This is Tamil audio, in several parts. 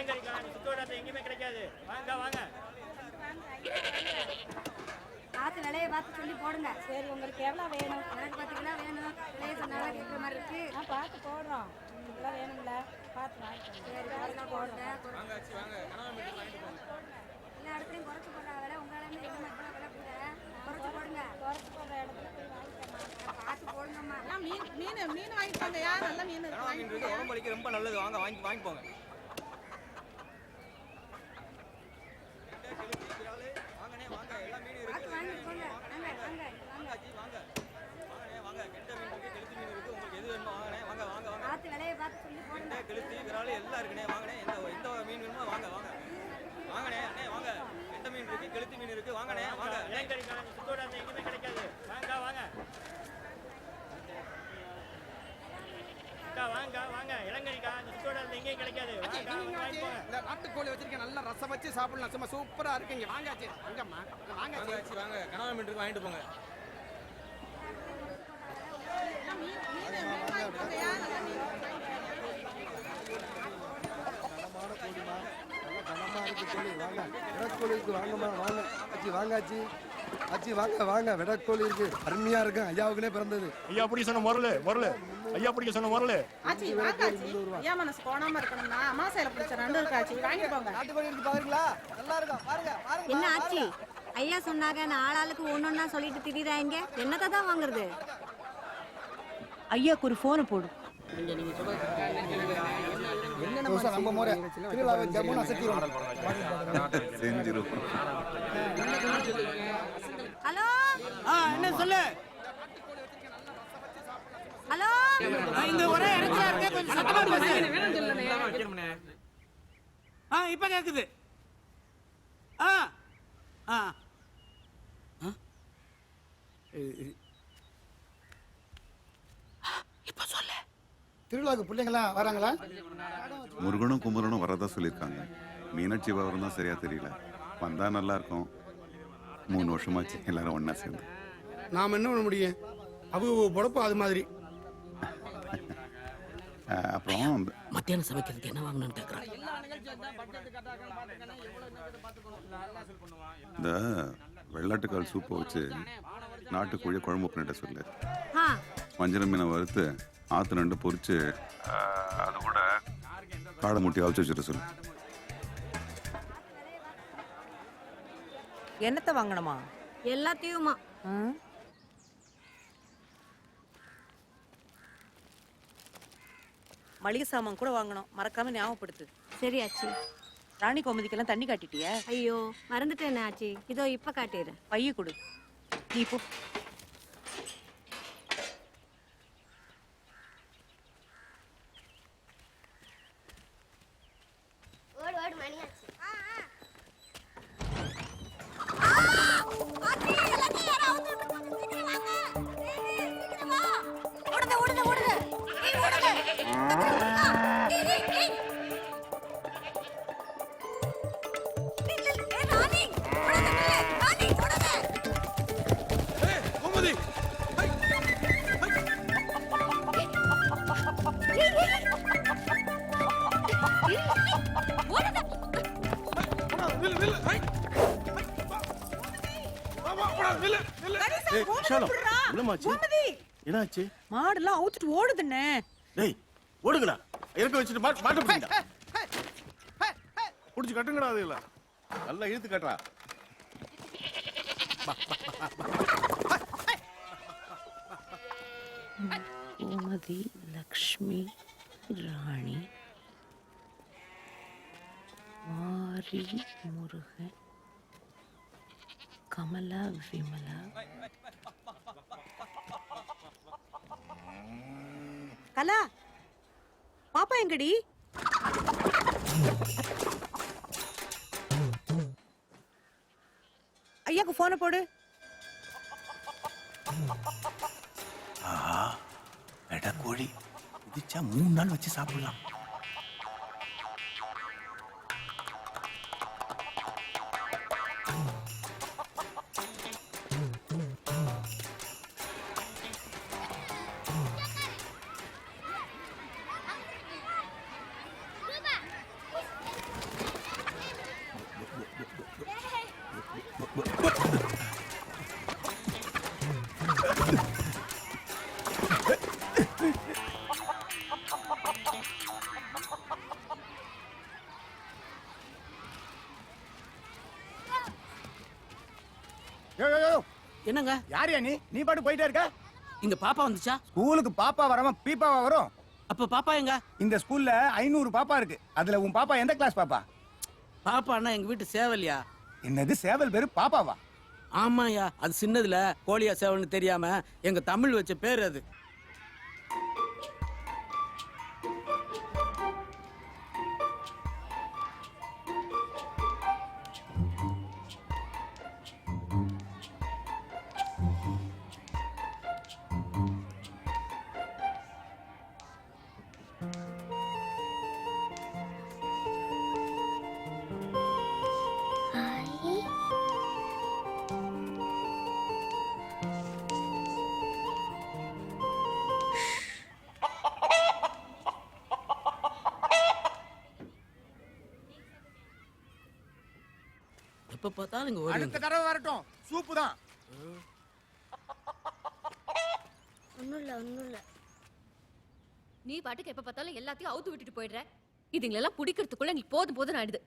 இளங்கரிக்கா சுத்தோட எங்கேயுமே கிடைக்காது. வாங்க வாங்க. பார்த்து விலையை பார்த்து சொல்லி போடுங்க. சரி, உங்களுக்கு எவ்வளோ வேணும்? எனக்கு 10 கிலோ வேணும். விலையை சொன்னாலும் கேட்குற மாதிரி இருக்கு. பார்த்து போடுறோம். இதெல்லாம் வேணுங்களா? பார்த்து வாங்கிக்கோங்க. சரி, பார்த்து போடுங்க. எல்லா இடத்துலையும் குறைச்சி போடுற விலை உங்களால எவ்வளோ விலை கூட குறைச்சி போடுங்க. குறைச்சி போடுற இடத்துல போய் வாங்கிக்கோங்க. பார்த்து போடுங்கம்மா. மீன் வாங்கிக்கோங்கயா. நல்ல மீன் இருக்கு. உடம்புக்கு ரொம்ப நல்லது. வாங்க வாங்கிப்போங்க. கெளுத்தி விரால் எல்லாம் இருக்குண்ணே. வாங்கண்ணே. எந்த மீன் வேணுமோ வாங்க வாங்க வாங்கண்ணே. அண்ணே வாங்க. எந்த மீன் இருக்கு? கெளுத்தி மீன் இருக்கு. வாங்கண்ணே வாங்க. இளங்கரிக்கா சுத்தோட எங்கேயுமே கிடைக்காது. வாங்க வாங்க வாங்க வாங்க. இளங்கரிக்கா சுத்தோட எங்கேயும் கிடைக்காது. வாங்க வாங்கிப்போங்க. இந்த நாட்டுக்கோழி வச்சிருக்கேன். நல்லா ரசம் வச்சு சாப்பிடலாம். சும்மா சூப்பரா இருக்குங்க. வாங்காச்சு. வாங்கம்மா. வாங்காச்சு. வாங்க. கனவா மீன் இருக்கு. வாங்கிட்டு போங்க. வாங்காச்சு. அச்சி வாங்க வாங்க. விடக்கோழி இருக்கு. அருமையா இருக்கு. ஐயாவுக்குனே பிறந்தது. ஐயா பிடிக்க சொன்ன முரல். ஐயா பிடிக்க சொன்ன முரல். ஆச்சி வாங்காச்சி. ஏன் மனசு போடாம இருக்கணும்னா அமாசையில பிடிச்ச 2 இருக்காச்சி. வாங்கி போங்க. நாட்டுக்கோழி இருக்கு பாருங்களா? நல்லா இருக்கா? பாருங்க பாருங்க. என்ன ஆச்சி? ஐயா சொன்னாங்க, நான் ஆளாளுக்கு ஒன்னொன்னா சொல்லிட்டு திரியுறாங்க. என்னத்தை தான் வாங்குறது? ஐயாக்கு ஒரு போனை போடு. நம்ம முறை திருவிழாவை ஜம்முன்னு அசத்திடுவோம். ஹலோ, என்ன சொல்லு? ஹலோ, இங்க ஒரே இடத்துல இருக்க. கொஞ்சம் சத்தமா பேசு. இப்ப கேக்குது. இப்ப சொல்லு. திருவிழாவுக்கு பிள்ளைங்களாம் வராங்களா? முருகனும் குமரனும் வரதா சொல்லியிருக்காங்க. மீனாட்சி வரும் தான் சரியா தெரியல. வந்தா நல்லா இருக்கும். 3 வருஷமாச்சு எல்லாரும் ஒன்னா சேர்ந்து. நாம என்ன பண்ண முடியும்? அவங்க பொழப்பு அது மாதிரி. அப்புறம் மத்தியானம் சமைக்கிறதுக்கு என்ன வாங்கணும்னு கேக்குறாங்க. இந்த வெள்ளாட்டுக்கால் சூப்பை வச்சு நாட்டுக்கோழியை குழம்பு பண்ணிட்ட சொல்லு. வஞ்சர மீனை வறுத்து ஆத்து நண்டு பொரிச்சு அது கூட காடை முட்டி அவிச்சு வச்சுட்டு சொல்லு. என்னத்தை வாங்கணுமா? எல்லாத்தையுமா? மளிகை சாமான் கூட வாங்கணும். மறக்காம ஞாபகப்படுத்து. சரி ஆச்சி. ராணி கோமதிக்கெல்லாம் தண்ணி காட்டிட்டியா? ஐயோ மறந்துட்டேன் ஆச்சி. இதோ இப்ப காட்டிடுறேன். பைய கொடு. நீ போ. என்னாச்சு? மாடெல்லாம் அவுத்துட்டு ஓடுதுண்ணே. டேய் ஓடுங்கடா. இறக்க வச்சுட்டு மாட்ட போறீங்க. புடிச்சு கட்டுங்கடா. அதுல நல்லா இழுத்து கட்டுறா. கோமதி, லக்ஷ்மி, ராணி, மாரி, முருகன், கமலா, விமலா. கலா, பாப்பா எங்கடி? ஐயாக்கு போன போடு. கோழி குதிச்சா 3 நாள் வச்சு சாப்பிடலாம். என்னங்க யாரையா நீ பாட்டு போயிட்டே இருக்க? இங்க பாப்பா வந்துச்சா? ஸ்கூலுக்கு பாப்பா வராம பீப்பாவா வரும்? அப்ப பாப்பா எங்க? இந்த ஸ்கூல்ல 500 பாப்பா இருக்கு. அதுல உன் பாப்பா எந்த கிளாஸ் பாப்பா? பாப்பான்னா எங்க வீட்டு சேவல்யா. என்னது சேவல் பேரு பாப்பாவா? ஆமாயா, அது சின்னதுல கோழியா சேவல்னு தெரியாம எங்க தமிழ் வச்ச பேர் அது. எப்ப பார்த்தாலும் இங்க ஓடி அடுத்த தடவை வரட்டும், சூப்பு தான். ஒன்றும் இல்லை நீ பாட்டுக்கு எப்ப பார்த்தாலும் எல்லாத்தையும் அவுத்து விட்டுட்டு போயிடுற. இதுங்களெல்லாம் பிடிக்கிறதுக்குள்ள நீ போதும் போதும் ஆயிடுது.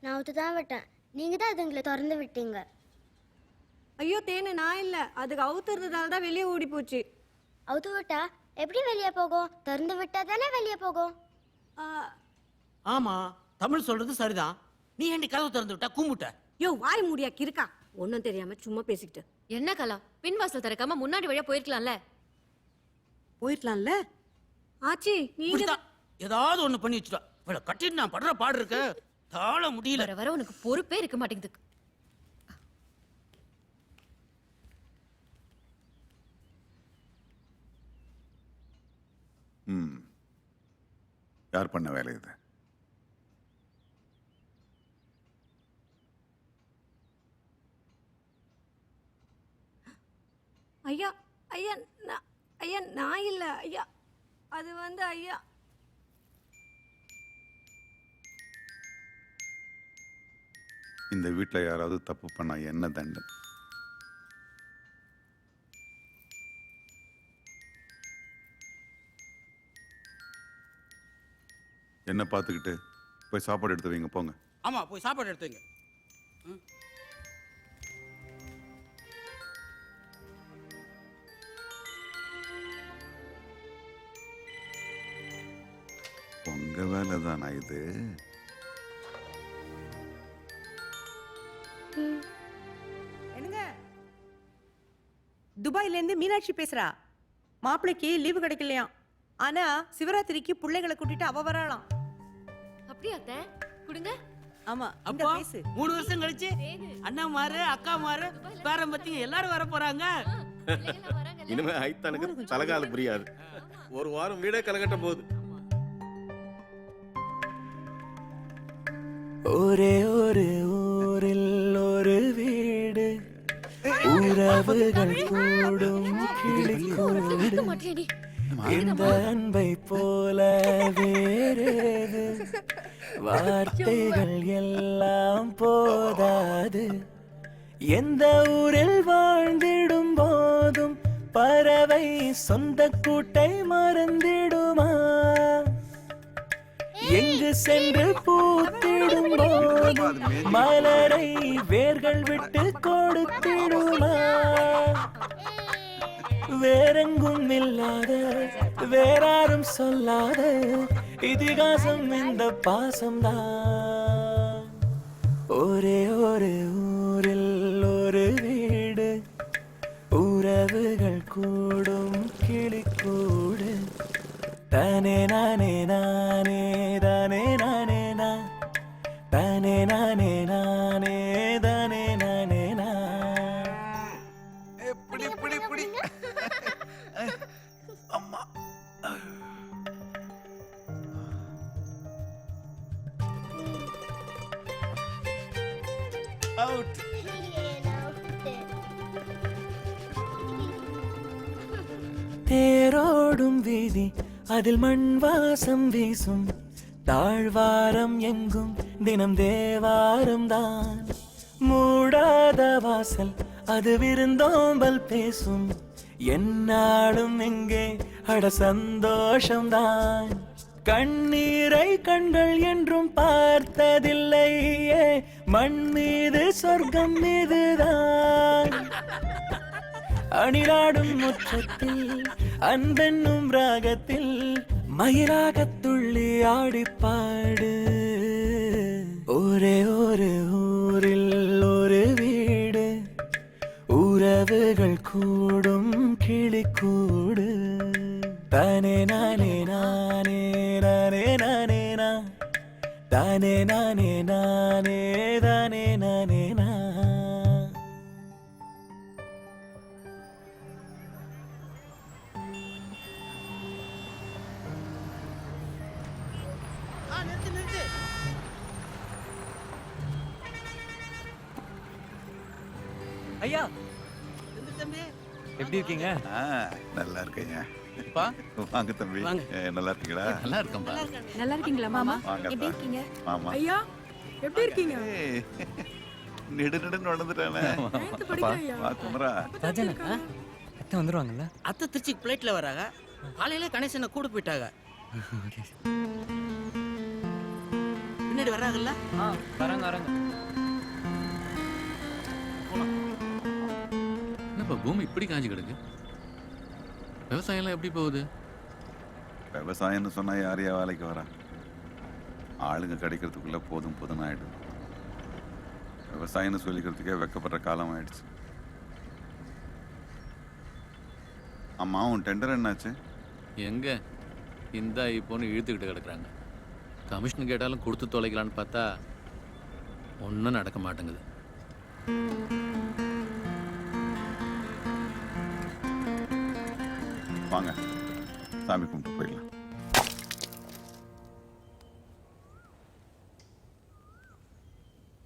நான் அவுத்து தான் விட்டேன், நீங்கள் தான் இதுங்களை திறந்து விட்டீங்க. ஐயோ தேனு, நான் இல்லை, அதுக்கு அவுத்துறதுனால தான் வெளியே ஓடி போச்சு. அவுத்து விட்டா எப்படி வெளியே போகும்? திறந்து விட்டா தானே வெளியே போகும். ஆமா, தமிழ் சொல்றது சரிதான். நீ ஏண்டி கதவு திறந்து விட்டா கும்பிட்ட? யோ வாய் மூடியா கிறுக்கா, ஒன்றும் தெரியாம சும்மா பேசிக்கிட்டு. என்ன கலா, பின்வாசல் திறக்காம முன்னாடி வழியா போயிருக்கலாம்ல. போயிருக்கலாம்ல ஆச்சி, நீங்க இப்படித்தான் ஏதாவது ஒண்ணு பண்ணி வச்சுட்டா. இவளை கட்டிட்டு நான் படுற பாடு இருக்க, தாழ முடியல. வர வர உனக்கு பொறுப்பே இருக்க மாட்டேங்குது. யார் பண்ண வேலை இது? ஐயா ஐயா ஐயா நான் இல்லை ஐயா, அது வந்து ஐயா. இந்த வீட்டில் யாராவது தப்பு பண்ணா என்ன தண்டனை? என்ன பார்த்துக்கிட்டு போய் சாப்பாடு எடுத்து வைங்க, போங்க. ஆமா, போய் சாப்பாடு எடுத்துங்க. உங்க வேலை தானா இது? என்னங்க, துபாயில இருந்து மீனாட்சி பேசுறா. மாப்பிள்ளைக்கு லீவு கிடைக்கலையாம், ஆனா சிவராத்திரிக்கு பிள்ளைகளை கூட்டிட்டு அவ வரலாம். அப்படியா அத்தை? கொடுங்க. ஆமா, இந்த அப்போ பேசு. 3 வருஷம் கழிச்சு அண்ணா மாரு, அக்கா மாரு, பேரன் பத்திங்க எல்லாரும் வர போறாங்க. இனிமே ஐத்தானுக்கு தலகால புரியாது. ஒரு வாரம் வீடே கலகட்ட போகுது. ஒரே ஒரு ஊரில் ஒரு வீடு, உறவுகள் கூடும் கிளிக்கூடு, இந்த அன்பை போல வேறேது, வார்த்தைகள் எல்லாம் போதாது. எந்த ஊரில் வாழ்ந்திடும் போதும் பறவை சொந்த கூட்டை மறந்திடுமா? எங்கு சென்று பூத்திடும் போதும் மலரை வேர்கள் விட்டு கொடுத்திடுமா? வேறெங்கும் இல்லாத, வேறாரும் சொல்லாத இதிகாசம் இந்த பாசம்தான். ஒரே ஒரு ஊரில் ஒரு வீடு, உறவுகள் கூடும் கிளிக்கூடு. தானே நானே நானே தானே நானே நா, தானே நானே நானே தானே நானே நா. பிடி அம்மா, அவுட். தேரோடும் வீதி, அதில் மண் வாசம் வீசும், தாழ்வாரம் எங்கும் தினம் தேவாரம் தான். மூடாத வாசல் அது விருந்தோம்பல் பேசும் என்னாலும் எங்கே அட சந்தோஷம்தான் கண்ணீரை கண்கள் என்றும் பார்த்ததில்லையே மண் மீது சொர்க்கம் மீதுதான் அணிலாடும் முற்றத்தில் அன்பென்னும் ராகத்தில் மயிலாகத் துள்ளி ஆடிப்பாடு ஒரே ஒரு ஊரில் ஒரு வீடு உறவுகள் கூடும் கிளிக்கூடு தானே நானே நானே நானே நானே நா தானே நானே நானே தானே நானே நா நிறுத்து நிறுத்து. ஐயா தம்பி எப்படி இருக்கீங்க? நல்லா இருக்கேங்க. பா வாங்க தம்பி. வாங்க. நல்லா இருக்கீங்களா? நல்லா இருக்கேன்பா. நல்லா இருக்கீங்களா மாமா? வாங்க. எப்படி இருக்கீங்க? ஆமா. ஐயா எப்படி இருக்கீங்க? ஏய், நெடு நெடுன்னு வளர்ந்துட்டானே. வா குமரா. ராஜனா அத்தை வந்துருவாங்கல்ல? அத்தை திருச்சிக்கு பிளைட்ல வராங்க. காலையில கணேசனை கூட போயிட்டாங்க. பின்னாடி வராங்கல்ல? வராங்க வராங்க. என்னப்பா பூமி இப்படி காஞ்சி கிடக்கு? விவசாயம் எல்லாம் எப்படி போகுது? விவசாயம்னு சொன்னா யாரையா வேலைக்கு வரா? ஆளுங்க கிடைக்கிறதுக்குள்ள போதும் போதும் ஆயிடும். விவசாயம்னு சொல்லிக்கிறதுக்கே வெக்கப்படுற காலம் ஆயிடுச்சு. அம்மா உன் டெண்டர் என்னாச்சு? எங்க இந்த இப்போன்னு இழுத்துக்கிட்டு கிடக்குறாங்க. கமிஷன் கேட்டாலும் கொடுத்து தொலைக்கலான்னு பார்த்தா ஒன்றும் நடக்க மாட்டேங்குது. வாங்க சாமி கும்பிட்டு போயிடலாம்.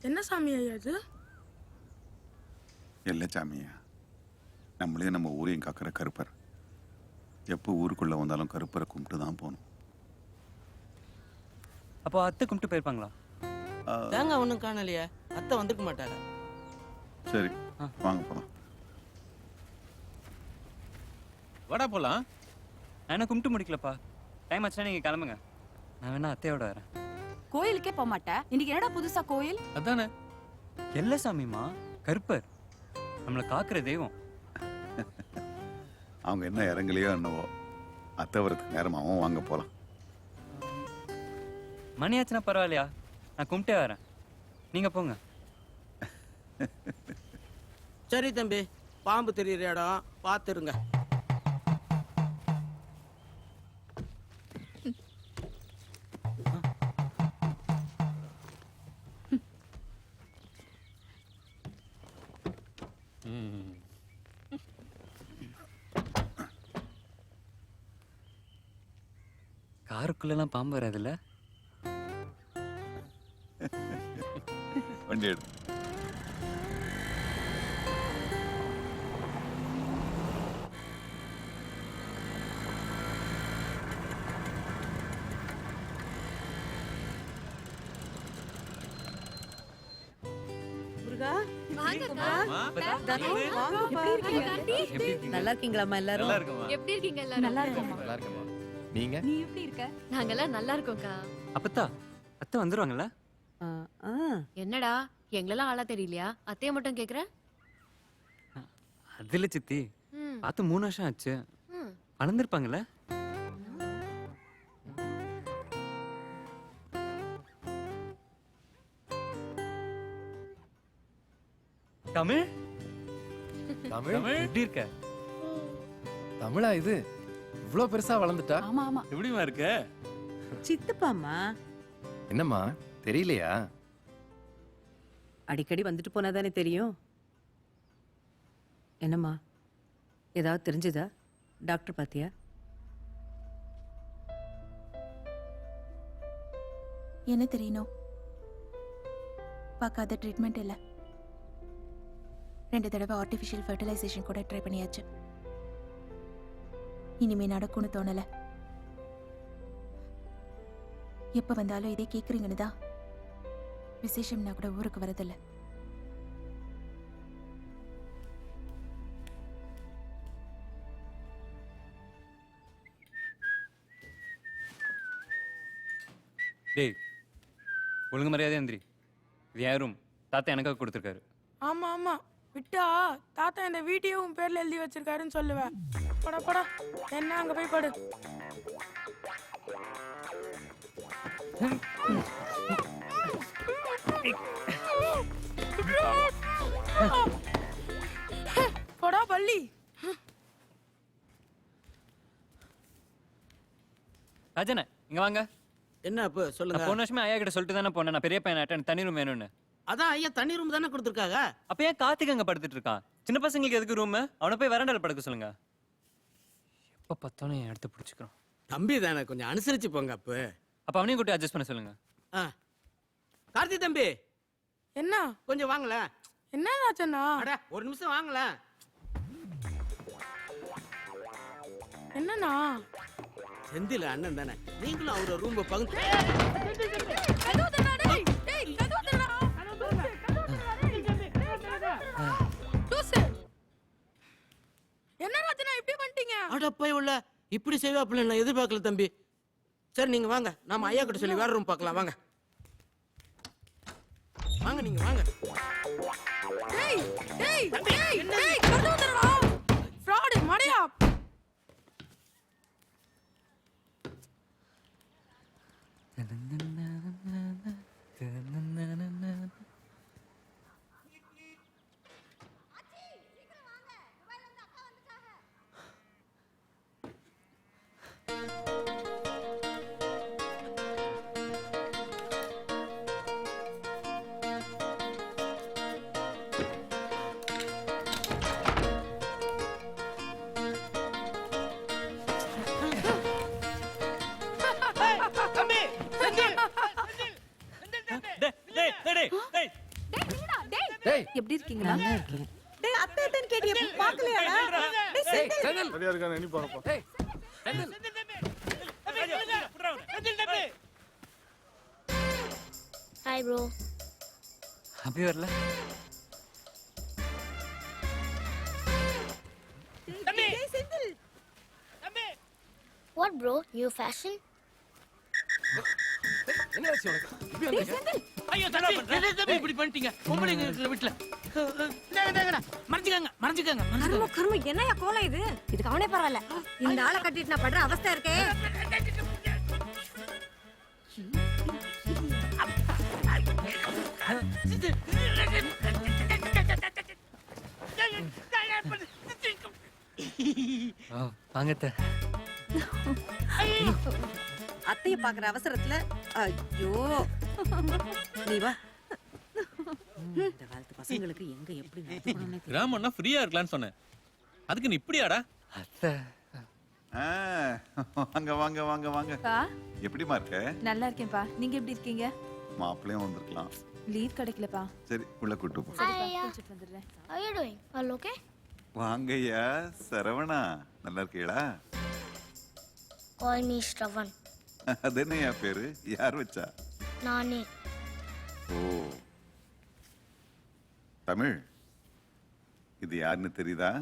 என்ன சாமி ஐயா இது? இல்லை சாமியா, நம்மளே நம்ம ஊரையும் காக்கிற கருப்பர். எப்போ ஊருக்குள்ள வந்தாலும் கருப்பரை கும்பிட்டு தான் போகணும். அப்போ அத்தை கும்பிட்டு போயிருப்பாங்களா? தேங்காய் ஒன்றும் காணலையே. அத்தை வந்திருக்க மாட்டாங்க. சரி வாங்க போகலாம். வாடா போலாம். நான் கும்பிட்டு முடிக்கலப்பா. டைம் ஆச்சுன்னா நீங்க கிளம்புங்க. நான் வேணா அத்தையோட வரேன். கோயிலுக்கே போக மாட்டேன். இன்னைக்கு என்னடா புதுசா கோயில்? அதானே எல்ல சாமிமா, கருப்பர் நம்மளை காக்குற தெய்வம். அவங்க என்ன இறங்கலையோ என்னவோ, அத்தை வரதுக்கு நேரமாகவும் வாங்க போகலாம். மணி ஆச்சுன்னா பரவாயில்லையா? நான் கும்பிட்டே வரேன். நீங்க போங்க. சரி தம்பி, பாம்பு தெரியுற இடம் பார்த்துருங்க. காருக்குள்ளெல்லாம் பாம்பு வராதுல்ல? வண்டி எடு. நல்லா இருக்கீங்களாம்மா எல்லாரும்? எப்படி இருக்கீங்க எல்லாரும்? நல்லா இருக்கேம்மா. நல்லா இருக்கமா. நீங்க? நீ எப்படி இருக்க? நாங்கெல்லாம் நல்லா இருக்கோம்க்கா. அப்பத்தா அத்தை வந்துருவாங்கல்ல? என்னடா எங்களெல்லாம் ஆளா தெரியலையா? அத்தைய மட்டும் கேக்குற? அதுல சித்தி ம். பார்த்து 3 வருஷம் ஆச்சு. ம். வளர்ந்துருப்பாங்கல்ல? தமிழ் தமிழ் எப்படி இருக்க? தமிழா இது இவ்வளோ பெருசா வளர்ந்துட்டா? ஆமா ஆமா. எப்படிமா இருக்க? சித்தப்பாம்மா. என்னம்மா தெரியலையா? அடிக்கடி வந்துட்டு போனாதானே தெரியும். என்னம்மா ஏதாவது தெரிஞ்சதா? டாக்டர் பாத்தியா? என்ன தெரியணும்? பார்க்காத ட்ரீட்மெண்ட் இல்லை. 2 தடவை ஆர்டிஃபிஷியல் ஃபர்டிலைசேஷன் கூட ட்ரை பண்ணியாச்சு. இனிமே நடக்கும்னு தோணல. எப்ப வந்தாலும் இதே கேக்குறீங்கன்னு தான் விசேஷம்னா கூட ஊருக்கு வரதில்ல. டேய் ஒழுங்கு மரியாதை எந்திரி இது என் ரூம் தாத்தா எனக்காக கொடுத்துருக்காரு. ஆமா ஆமா விட்டா தாத்தா இந்த வீட்டையே உன் பேர்ல எழுதி வச்சிருக்காருன்னு சொல்லுவேன். படா படா என்ன அங்க போய் படு. போடா பள்ளி. ராஜனே இங்க வாங்க. என்ன அப்ப சொல்லுங்க. போன வருஷமே ஐயா கிட்ட சொல்லிட்டு தானே போனேன் நான் பெரிய பையன் தனி ரூம் வேணும்னு. அதான் ஐயா தனி ரூம் தானே கொடுத்துருக்காங்க. அப்ப ஏன் கார்த்திக் அங்க படுத்துட்டு இருக்கான்? சின்ன பசங்களுக்கு எதுக்கு ரூம்? அவனை போய் வராண்டால படுக்க சொல்லுங்க. எப்ப பார்த்தாலும் என் எடுத்து பிடிச்சிக்கிறோம். தம்பி தானே கொஞ்சம் அனுசரிச்சு போங்க அப்ப. அப்ப அவனையும் கூட்டி அட்ஜஸ்ட் பண்ண சொல்லுங்க. கார்த்தி தம்பி என்ன கொஞ்சம் வாங்கல. என்ன ராஜண்ணா? அட ஒரு நிமிஷம் வாங்கல. என்னண்ணா? செந்தில அண்ணன் தானே நீங்களும் அவரோட ரூம் பகுந்து. என்ன ராஜண்ணா இப்படி பண்ணிட்டீங்க? அட போய் உள்ள இப்படி செய்வாப்புல நான் எதிர்பார்க்கல தம்பி. சரி நீங்க வாங்க நாம ஐயா கிட்ட சொல்லி வேற ரூம் பார்க்கலாம் வாங்க. வாங்க நீங்க வாங்க. டேய் டேய் டேய் டேய் கதவு தரடா. ஃப்ராட் மடையா. எப்படி இருக்கீங்க? நல்லா இருக்கேன். டேய் அத்தை அத்தைன்னு கேட்டியே பார்க்கலையாடா? டேய் செந்தில் சரியா இருக்கானே நீ போறப்போ. ஏய் செந்தில் ஹாய் ப்ரோ. அப்படி வரல. டேய் Senthil what bro new fashion? என்ன ஆச்சு உனக்கு? இப்படி வந்தீங்க? ஐயோ தம்பி என்ன தம்பி இப்படி பண்ணிட்டீங்க? பொம்பளைங்க இருக்கிற வீட்ல. டேங்க மறந்துக்கங்க மறந்துக்கங்க. கர்ம கர்ம என்னையா கோலம் இது? இதுக்கு அவனே பரவாயில்ல. இந்த ஆளை கட்டிட்டு நான் படுற அவஸ்தை இருக்கே. வாங்க அத்தைய பாக்குற அவசரத்துல ஐயோ நீ வா. இந்த காலத்து பசங்களுக்கு எங்க எப்படி நடந்துக்கணும்னே தெரியல. கிராமம்னா ஃப்ரீயா இருக்கலாம்னு சொன்னேன். அதுக்கு நீ இப்படியாடா? அத்தை வாங்க வாங்க வாங்க வாங்க. எப்படிமா இருக்க? நல்லா இருக்கேன்ப்பா. நீங்க எப்படி இருக்கீங்க? மாப்பிளையும் வந்திருக்கலாம். லீவ் கிடைக்கலப்பா. சரி உள்ள கூட்டு போ. குளிச்சிட்டு வந்துடுறேன். How are you doing? All okay? வாங்கய்யா சரவணா, நல்லா இருக்கீங்களா? Call me Shravan. அது என்னையா பேரு? யார் வச்சா? நானே. ஓ தமிழ், இது யாருன்னு தெரியுதா?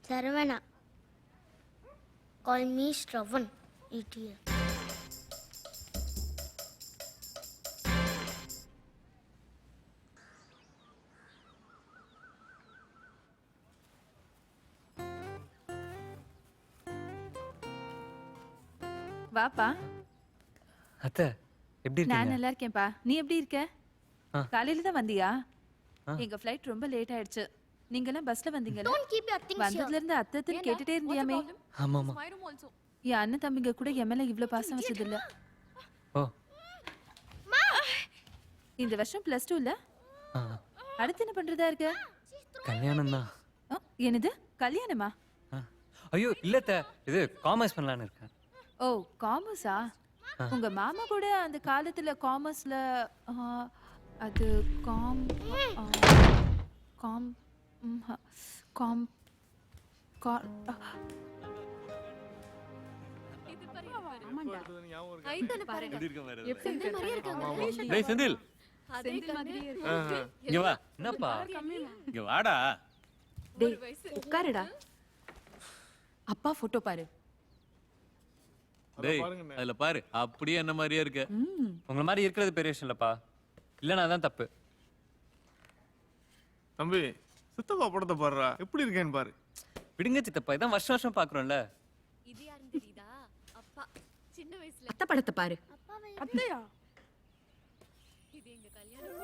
Saravana. Call me Shravan. Idiot. வாப்பா. அத்தை எப்படி நான் இருக்கீங்க? நல்லா இருக்கேன்ப்பா. நீ எப்படி இருக்க? காலையில தான் வந்தியா? எங்க ஃளைட் ரொம்ப லேட் ஆயிடுச்சு. நீங்க எல்லாம் பஸ்ல வந்தீங்கல? Don't keep your things here. வந்ததுல இருந்து அத்தை கேட்டுட்டே இருந்தியாமே. ஆமாமா. என் அண்ணன் தம்பிங்க கூட என் மேல இவ்ளோ பாசம் வச்சது இல்ல. ஓ இந்த வருஷம் +2 இல்ல? அடுத்து என்ன பண்றதா இருக்க? கல்யாணம் தான். என்னது கல்யாணமா? ஐயோ இல்ல அத்தை, இது காமர்ஸ் பண்ணலாம்னு இருக்கேன். ஓ காமர்ஸா? உங்க மாமா கூட அந்த காலத்துல காமர்ஸ்ல அது காம் காம் காம் டேய் செந்தில் இங்க வா. என்னப்பா? இங்க வாடா. டேய் உட்காருடா. அப்பா போட்டோ பாரு. டேய் அதுல பாரு அப்படியே என்ன மாதிரியே இருக்கு. உங்களை மாதிரி இருக்கிறது பெரிய விஷயம் இல்லப்பா. இல்லைன்னா அதான் தப்பு. தம்பி சித்தப்பா படத்தை பாடுறா எப்படி இருக்கேன்னு பாரு. விடுங்க சித்தப்பா, இதான் வருஷம் வருஷம் பாக்குறோம்ல. இது யாருன்னு தெரியுதா? அப்பா சின்ன வயசுல அத்தை படத்தை பாரு. அத்தையா? இது எங்க கல்யாணம்.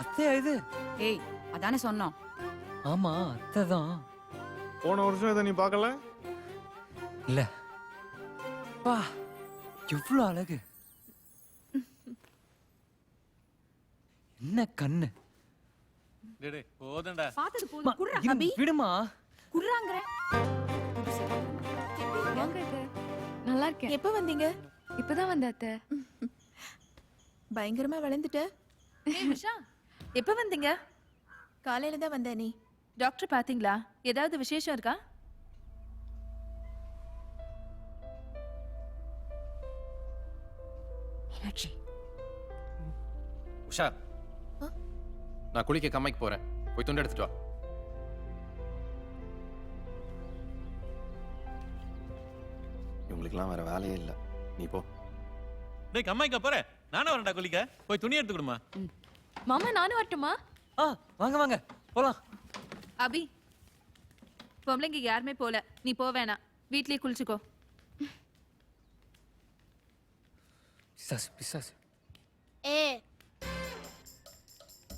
அத்தையா இது? ஏய் அதானே சொன்னோம். ஆமா அத்தை தான். போன வருஷம் இதை நீ பார்க்கல? இல்ல பா, எவ்வளவு அழகு. என்ன கண்ணு. டேய் போதண்டா. பார்த்தது போதும். குர்ரா இரு, அபி. விடுமா. குர்ராங்கற. வாங்க அத்தை. நல்லா இருக்கேன். எப்போ வந்தீங்க? இப்பதான் வந்த அத்தை. பயங்கரமா வளர்ந்துட்ட. எப்ப வந்தீங்க? காலையில தான் வந்த. நீ டாக்டர் பாத்தீங்களா? ஏதாவது விசேஷம் இருக்கா? மீனாட்சி. உஷா, நான் குளிக்க கம்மைக்கு போறேன். போய் துண்டு எடுத்துட்டு வா. இவங்களுக்குலாம் வேற வேலையே இல்லை. நீ போ. டேய் கம்மாய்க்கா போற? நானும் வரேன்டா குளிக்க. போய் துணி எடுத்து கொடுமா. மாமா நானும் வரட்டுமா? வாங்க வாங்க போலாம். அபி, பொம்பளைங்க யாருமே போல. நீ போ வேணாம், வீட்லயே குளிச்சுக்கோ. பிசாசு பிசாசு.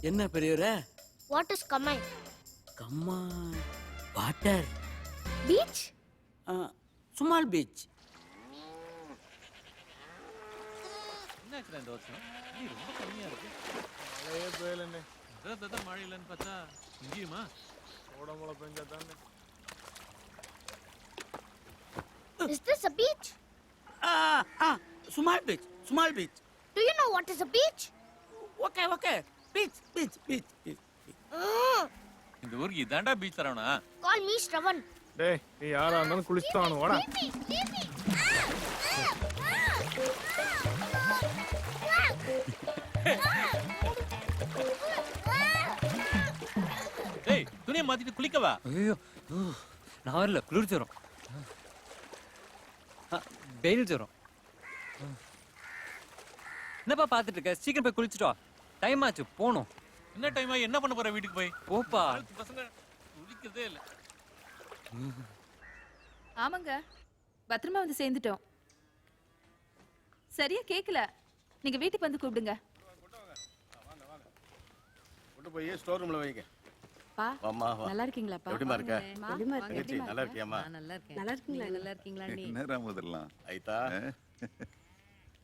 என்ன பெரியவரே? வாட் இஸ் கம்மை? கம்மா வாட்டர் பீச்? Small beach. என்னாச்சுடா இந்த வருஷம்? நீ ரொம்ப கம்மியா இருக்கு. மழையே பெய்யலண்ணே. அதான் மழை இல்லைன்னு பார்த்தா இங்கேயுமா? ஓடமழை பெஞ்சா தானே. Is this a beach? Small beach. Small beach. Do you know what is a beach? Okay okay. Beach beach beach beach. இந்த ஊருக்கு இதாண்டா பீச் தரவனா? Call me Shravan. டேய் நீ யாரா இருந்தாலும் குளிச்சுட்டானு வாடா. டேய் துணியை மாத்திட்டு குளிக்கவா? ஐயோ நான் வரல, குளிர் ஜுரம். வெயில் ஜுரம். என்னப்பா பாத்துட்டு இருக்க? சீக்கிரம் போய் குளிச்சுட்டு வா. டைம் ஆச்சு, போகணும். என்ன டைம் ஆகி என்ன பண்ண போற வீட்டுக்கு போய்? போப்பா. பசங்க குளிக்கிறதே இல்லை. ஆமாங்க, பத்திரமா வந்து சேர்ந்துட்டோம். சரியா கேக்கல. நீங்க வீட்டுக்கு வந்து கூப்பிடுங்க. கொண்டு போய் ஸ்டோர் ரூம்ல வைங்க. பா, அம்மா வா. நல்லா இருக்கீங்களாப்பா? எப்படிமா இருக்க? தங்கச்சி, நல்லா இருக்கியாம்மா? நல்லா இருக்கேன். நல்லா இருக்கீங்களா? நல்லா இருக்கீங்களா நீ? என்ன முதல்லாம் ஐதா,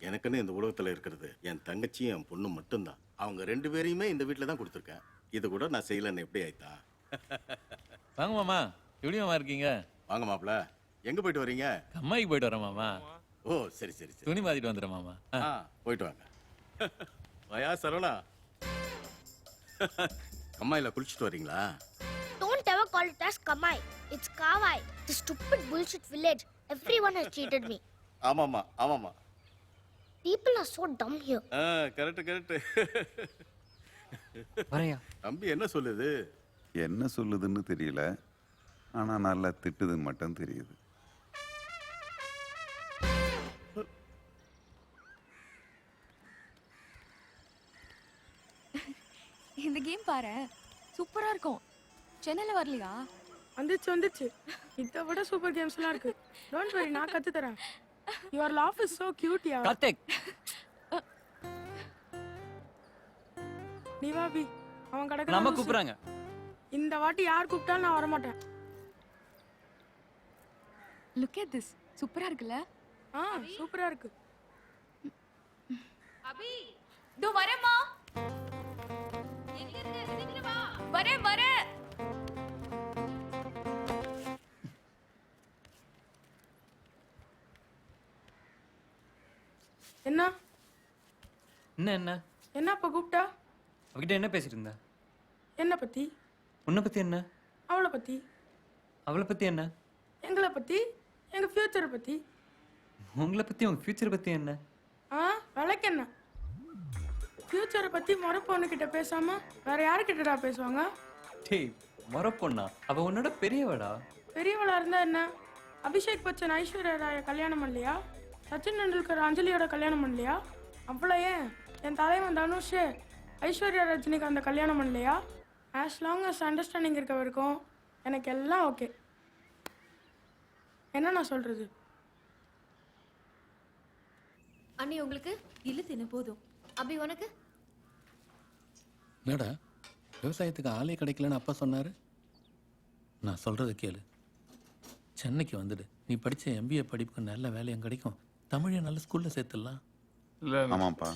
எனக்குன்னு இந்த உலகத்துல இருக்கிறது என் தங்கச்சியும் என் பொண்ணு மட்டும்தான். அவங்க 2 பேரையுமே இந்த வீட்டில் தான் கொடுத்துருக்கேன். இது கூட நான் செய்யலன்னு எப்படி ஆயிட்டா? வாங்க மாமா, எப்படி மாமா இருக்கீங்க? வாங்க மாப்பிள்ள. எங்க போயிட்டு வரீங்க? அம்மாய்க்கு போயிட்டு வரேன் மாமா. ஓ சரி சரி சரி. துணி மாத்திட்டு வந்துடுறேன் மாமா. போயிட்டு வாங்க. வயா சரவணா, கம்மாயில குளிச்சுட்டு வரீங்களா? Don't ever call it as Kamai. It's Kawai. The stupid bullshit village. Everyone has cheated me. ஆமாம்மா ஆமாம்மா. People are so dumb here. Correct correct. வரையா தம்பி என்ன சொல்லுது? என்ன சொல்லுதுன்னு தெரியல, ஆனா நல்லா திட்டுதுன்னு மட்டும் தெரியுது. இந்த கேம் பாரு, சூப்பரா இருக்கும். சென்னையில வரலையா? வந்துச்சு. இதை விட சூப்பர் கேம்ஸ் எல்லாம் இருக்கு. டோன்ட் வரி, நான் கத்து தரேன். Your laugh is so cute யா. கார்த்திக், நீ வா பி. அவன் கடக்க நம்ம கூப்பிடுறாங்க. இந்த வாட்டி யார் கூப்பிட்டாலும் நான் வர மாட்டேன். Look at this. சூப்பரா இருக்குல்ல? சூப்பரா இருக்கு. அபி, தோ வரேம்மா. எங்க இருக்க? சீக்கிரம் வா. வரேன். என்ன என்ன என்னப்பா கூப்பிட்டா? அவகிட்ட என்ன பேசிட்டு இருந்த? என்ன பத்தி? உன்னை பத்தி என்ன? அவளை பத்தி. அவளை பத்தி என்ன? எங்களை பத்தி, எங்க ஃபியூச்சரை பத்தி. உங்களை பத்தி, உங்க ஃபியூச்சர் பத்தி என்ன? விளக்கு என்ன? ஃபியூச்சரை பத்தி முறை பொண்ணு கிட்ட பேசாம வேற யாருக்கிட்டடா பேசுவாங்க? டேய் முறை பொண்ணா? அவ உன்னோட பெரியவடா. பெரியவளா இருந்தா என்ன? அபிஷேக் பச்சன் ஐஸ்வர்யா ராய கல்யாணம் பண்ணலையா? சச்சின் டெண்டுல்கர் அஞ்சலியோட கல்யாணம் பண்ணலையா? அவ்வளோ ஏன் என் தலைவன் தனுஷ் ஐஸ்வர்யா ரஜினிக்கு அந்த கல்யாணம் பண்ணலையா? ஆஸ் லாங் அஸ் அண்டர்ஸ்டாண்டிங் இருக்க வரைக்கும் எனக்கு எல்லாம் ஓகே. என்ன நான் சொல்றது? அண்ணி உங்களுக்கு இல்ல தின போதும். அபி உனக்கு? என்னடா விவசாயத்துக்கு ஆளே கிடைக்கலன்னு அப்பா சொன்னாரு. நான் சொல்றதை கேளு. சென்னைக்கு வந்துடு. நீ படிச்ச MBA படிப்புக்கு நல்ல வேலையும் கிடைக்கும். தமிழை நல்ல ஸ்கூல்ல சேர்த்துடலாம். ஆமாப்பா,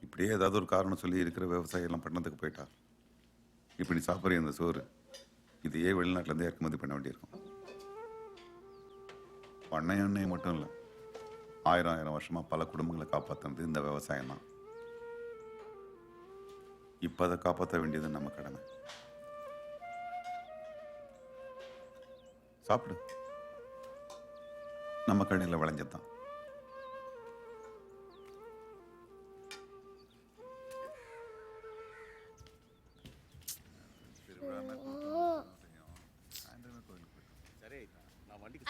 இப்படியே ஏதாவது ஒரு காரணம் சொல்லி இருக்கிற விவசாயம் எல்லாம் பட்டணத்துக்கு போயிட்டா இப்படி சாப்பிட்ற இந்த சோறு இதையே வெளிநாட்டிலேருந்தே இறக்குமதி பண்ண வேண்டியிருக்கும். பண்ணை எண்ணெய் மட்டும் இல்லை, 1000 வருஷமா பல குடும்பங்களை காப்பாற்றுனது இந்த விவசாயம் தான். இப்போ அதை காப்பாற்ற வேண்டியது நம்ம கடமை. சாப்பிடு, நம்ம கண்ணில் விளைஞ்சதுதான்.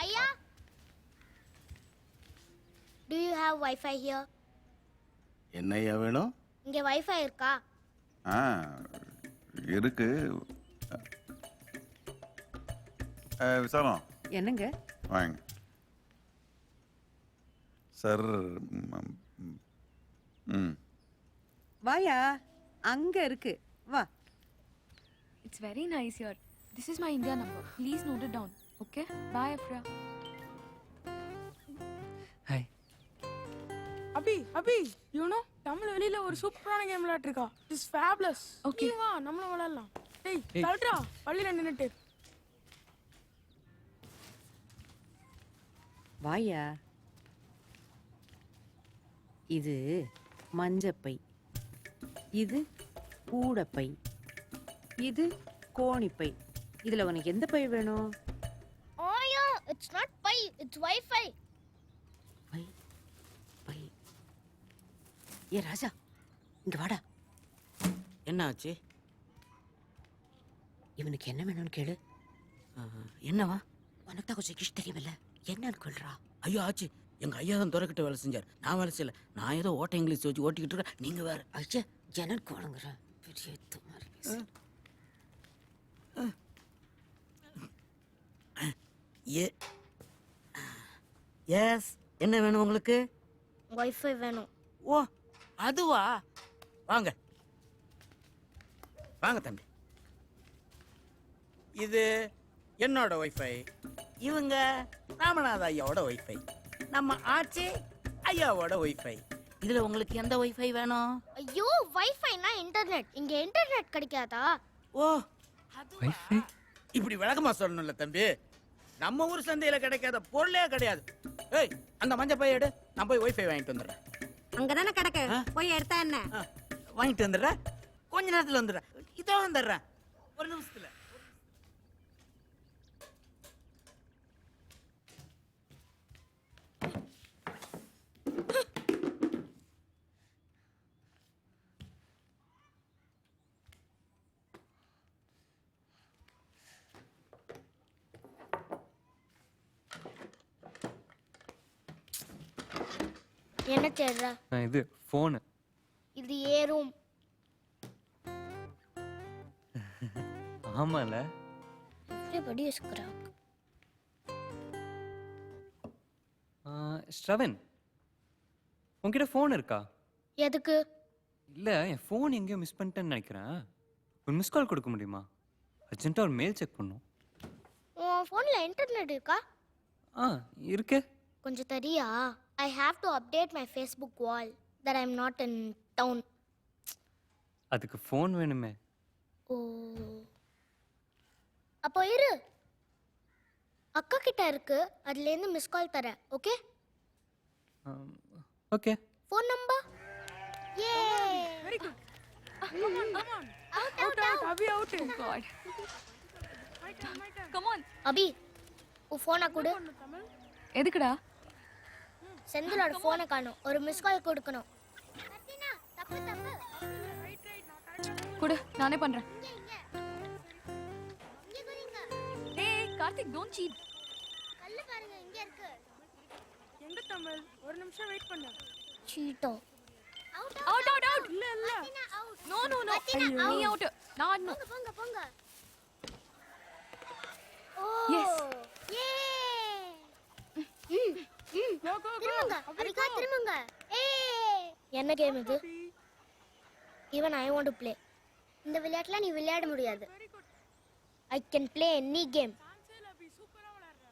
ஐயா, do you have Wi-Fi here? என்னையா வேணும்? இங்க Wi-Fi இருக்கா? இருக்கு. விசாலம் என்னங்க? வாங்க சார். வாயா, அங்க இருக்கு, வா. It's very nice here. This is my India number. Please note it down. Okay? Bye, Afra. Hi. Abhi you know Tamil வெளியில ஒரு சூப்பரான கேம் விளையாட்டு இருக்கா. It's fabulous. Okay. வா நம்மளும் விளையாடலாம். டேய் தள்ளுடா பள்ளியில நின்னுட்டு. வாயா, இது மஞ்சப்பை, இது கூடப்பை, இது கோணிப்பை. இதுல உனக்கு எந்த பை வேணும்? Oh yeah, it's not pi, it's Wi-Fi. Bye bye. ஏ ராஜா, இங்க வாடா. என்ன ஆச்சு? இவனுக்கு என்ன வேணும்னு கேளு. என்னவா? உனக்கு தான் கொஞ்சம் கிஷ் தெரியுமில்ல, என்னன்னு கொள்றா. ஐயோ ஆச்சு, எங்க ஐயா தான் துறக்கிட்ட வேலை செஞ்சார். நான் வேலை செய்யல. நான் ஏதோ ஓட்ட இங்கிலீஷ் வச்சு ஓட்டிக்கிட்டு இருக்கேன். நீங்க வேற. ஐயா எனக்கு வழங்குற பெரிய மாதிரி பேசு. எஸ், என்ன வேணும் உங்களுக்கு? Wi-Fi வேணும். ஓ அதுவா? வாங்க வாங்க தம்பி. இது என்னோட ஒய்ஃபை, இவங்க ராமநாத ஐயாவோட ஒய்ஃபை, நம்ம ஆச்சி ஐயாவோட ஒய்ஃபை. இதுல உங்களுக்கு எந்த ஒய்ஃபை வேணும்? ஐயோ, Wi-Fiனா இன்டர்நெட். இங்க இன்டர்நெட் கிடைக்காதா? ஓ வைஃபை இப்படி விளக்கமா சொல்லணும்ல தம்பி. நம்ம ஊர் சந்தையில கிடைக்காத பொருளே கிடையாது. ஏய், அந்த மஞ்சள் பை எடு, நான் போய் ஒய்ஃபை வாங்கிட்டு வந்துடுறேன். அங்கதானே கிடக்கு, போய் எடுத்தா என்ன? வாங்கிட்டு வந்துடுறேன், கொஞ்ச நேரத்துல வந்துடுறேன். இதோ வந்துடுறேன், ஒரு நிமிஷத்துல. என்ன தேடுற? இது ஃபோன். இது ஏ ரூம். ஆமால. Everybody is crack. ஸ்ரவன், உன்கிட்ட ஃபோன் இருக்கா? எதுக்கு? இல்ல, என் ஃபோன் எங்கேயோ மிஸ் பண்ணிட்டேன்னு நினைக்கிறேன். ஒரு மிஸ் கால் கொடுக்க முடியுமா? அர்ஜென்ட்டாக ஒரு மெயில் செக் பண்ணும். உன் ஃபோன்ல இன்டர்நெட் இருக்கா? இருக்கு. கொஞ்சம் தெரியா? I have to update my Facebook wall that I'm not in town. அதுக்கு ஃபோன் வேணுமே. ஓ, அப்போ இரு, அக்கா கிட்ட இருக்கு, அதுல இருந்து மிஸ் கால் தரேன். Okay okay. Phone number. Yeah, very good. out. Abhi out. Oh God. Come on. Abhi, உன் ஃபோனை கொடு. எதுக்குடா? செந்திலோட ஃபோனை காணோம், ஒரு மிஸ் கால் கொடுக்கணும். தப்பு. குடு, நானே பண்றேன். Karthik don't cheat. கல்லு பாருங்க இங்க இருக்கு. எங்க தமிழ்? ஒரு நிமிஷம் வெயிட் பண்ணு. சீட்டோ. Out out out. இல்ல இல்ல. No no no. நீ அவுட். நான் ஆடணும். போங்க போங்க. ஓ. எஸ். யே. கோ கோ கோ. திரும்புங்க. அபிகா திரும்புங்க. ஏய். என்ன கேம் இது? Even I want to play. இந்த விளையாட்டுல நீ விளையாட முடியாது. I can play any game. சான்சேல அபி சூப்பரா விளையாடுற.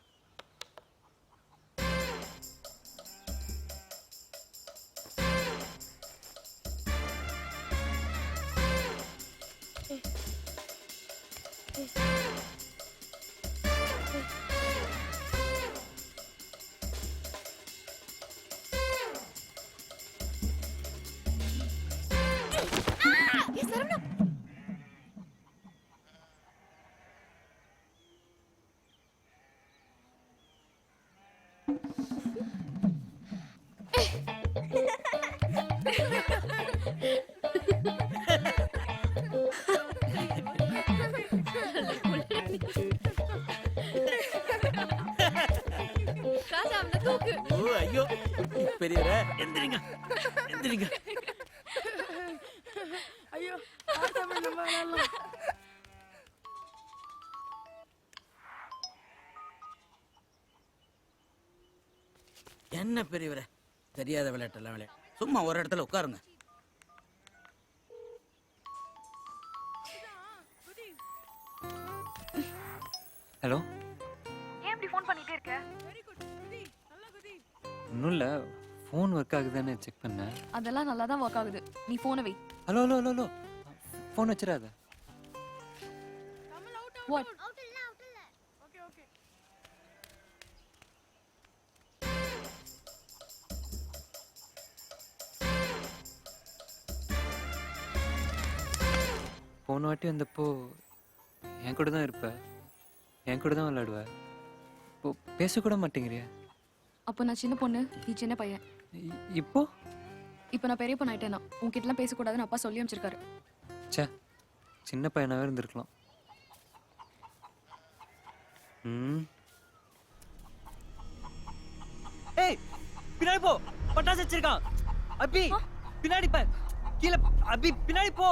ஏ சரவணா. ராஜா அவனை தூக்கு. ஓ ஐயோ பெரியவரே எந்திரிங்க எந்திரிங்க. ஐயோ தமிழ் நம்ம விளையாடலாம். என்ன பெரியவரே தெரியாத விளையாட்டெல்லாம் விளையாட சும்மா ஒரு இடத்துல உட்காருங்க. ஹலோ. ஏன் இப்படி ஃபோன் பண்ணிட்டே இருக்க? வெரி குட் குதி. நல்லா குதி. ஒன்றும் இல்லை, ஃபோன் ஒர்க் ஆகுதானே செக் பண்ணேன். அதெல்லாம் நல்லா தான் ஒர்க் ஆகுது. நீ போனை வை. Hello hello hello hello, phone வச்சிடாத. Tamil out What? அவுட் இல்ல அவுட் இல்ல. Okay okay. போன வாட்டி வந்தப்போ என் கூட தான் இருப்ப, என் கூட தான் விளையாடுவ. இப்போ பேசக்கூட மாட்டேங்கிறிய. அப்போ நான் சின்ன பொண்ணு, நீ சின்ன பையன். இப்போ இப்போ நான் பெரிய பொண்ணு ஆயிட்டேனா? உன்கிட்டலாம் பேசக்கூடாதுன்னு அப்பா சொல்லி அமைச்சிருக்காரு. சே, சின்ன பையனாவே இருந்திருக்கலாம். ஏய் பின்னாடி போ, பட்டாசு வச்சிருக்கான். அபி பின்னாடி போ, கீழே. அபி பின்னாடி போ,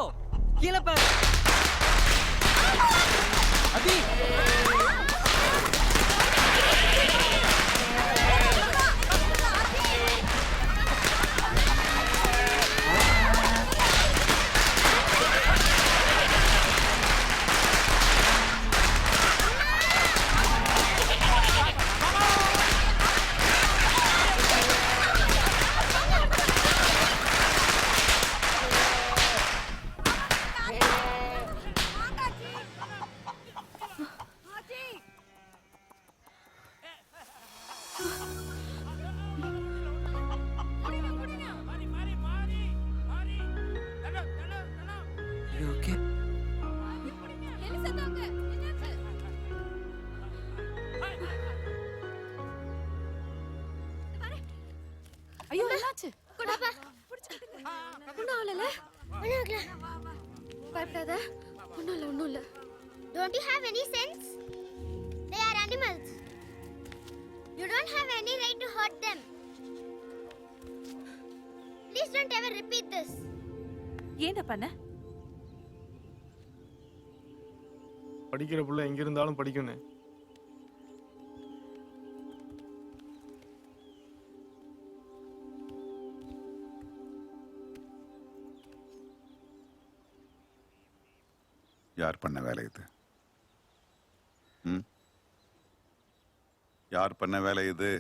கீழே போ. அபி ஓகே. ஐயோ என்னாச்சு? ஒன்றும் ஆகல. பயப்படாத. ஒன்றும் இல்லை. Don't you have any sense? They are animals. You don't have any right to hurt them. Please don't ever repeat this. ஏன்டா பண்ண? படிக்கிற புள்ள எங்க இருந்தாலும் படிக்கணும். யார் பண்ண வேலை இது? யார் பண்ண வேலை இது?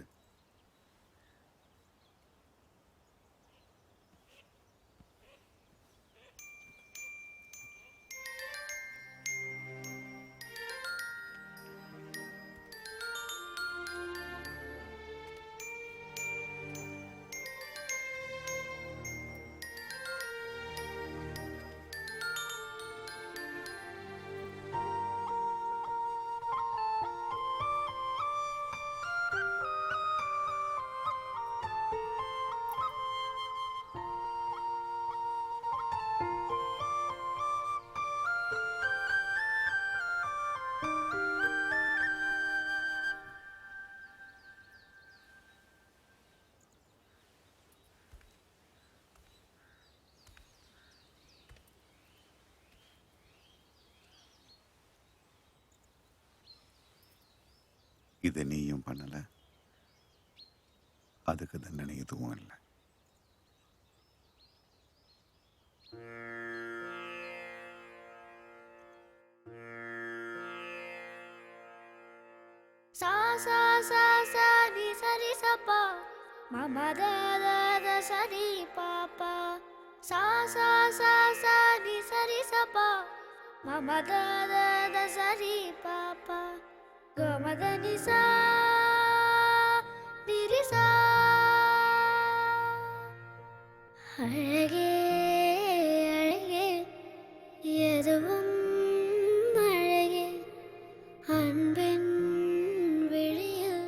இதை நீயும் பண்ணல, அதுக்கு தண்டனை எதுவும் இல்லை. சா சா சா சா தி சரி சப்பா மம த த த சரி பாப்பா சா சா சா சா தி சரி சப்பா மம த த த சரி பாப்பா க ம த நி சா தி ரி சா அழகே அழகே எதுவும் அழகே அன்பின் விழியில்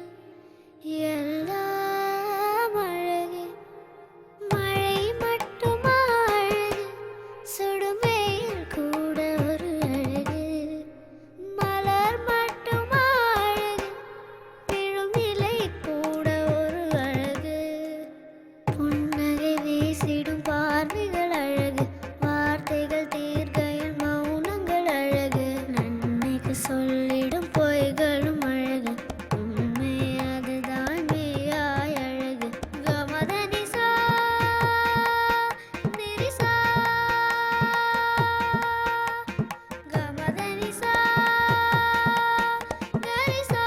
எல்லாம் அழகு மழை மட்டுமா அழகு சுடுமேல் கூட ஒரு அழகு மலர் மட்டுமா அழகு விழும் இலை கூட ஒரு அழகு புன்னகை வீசிடும் பார்வைகள் அழகு வார்த்தைகள் தீர்க்கையில் மௌனங்கள் அழகு நன்மைக்கு சொல்லிடும் பொய்களும் அழகு உண்மை அதுதான் மெய்யாய் அழகு கமதனி சா நிரிசா கமதனி சா கரிசா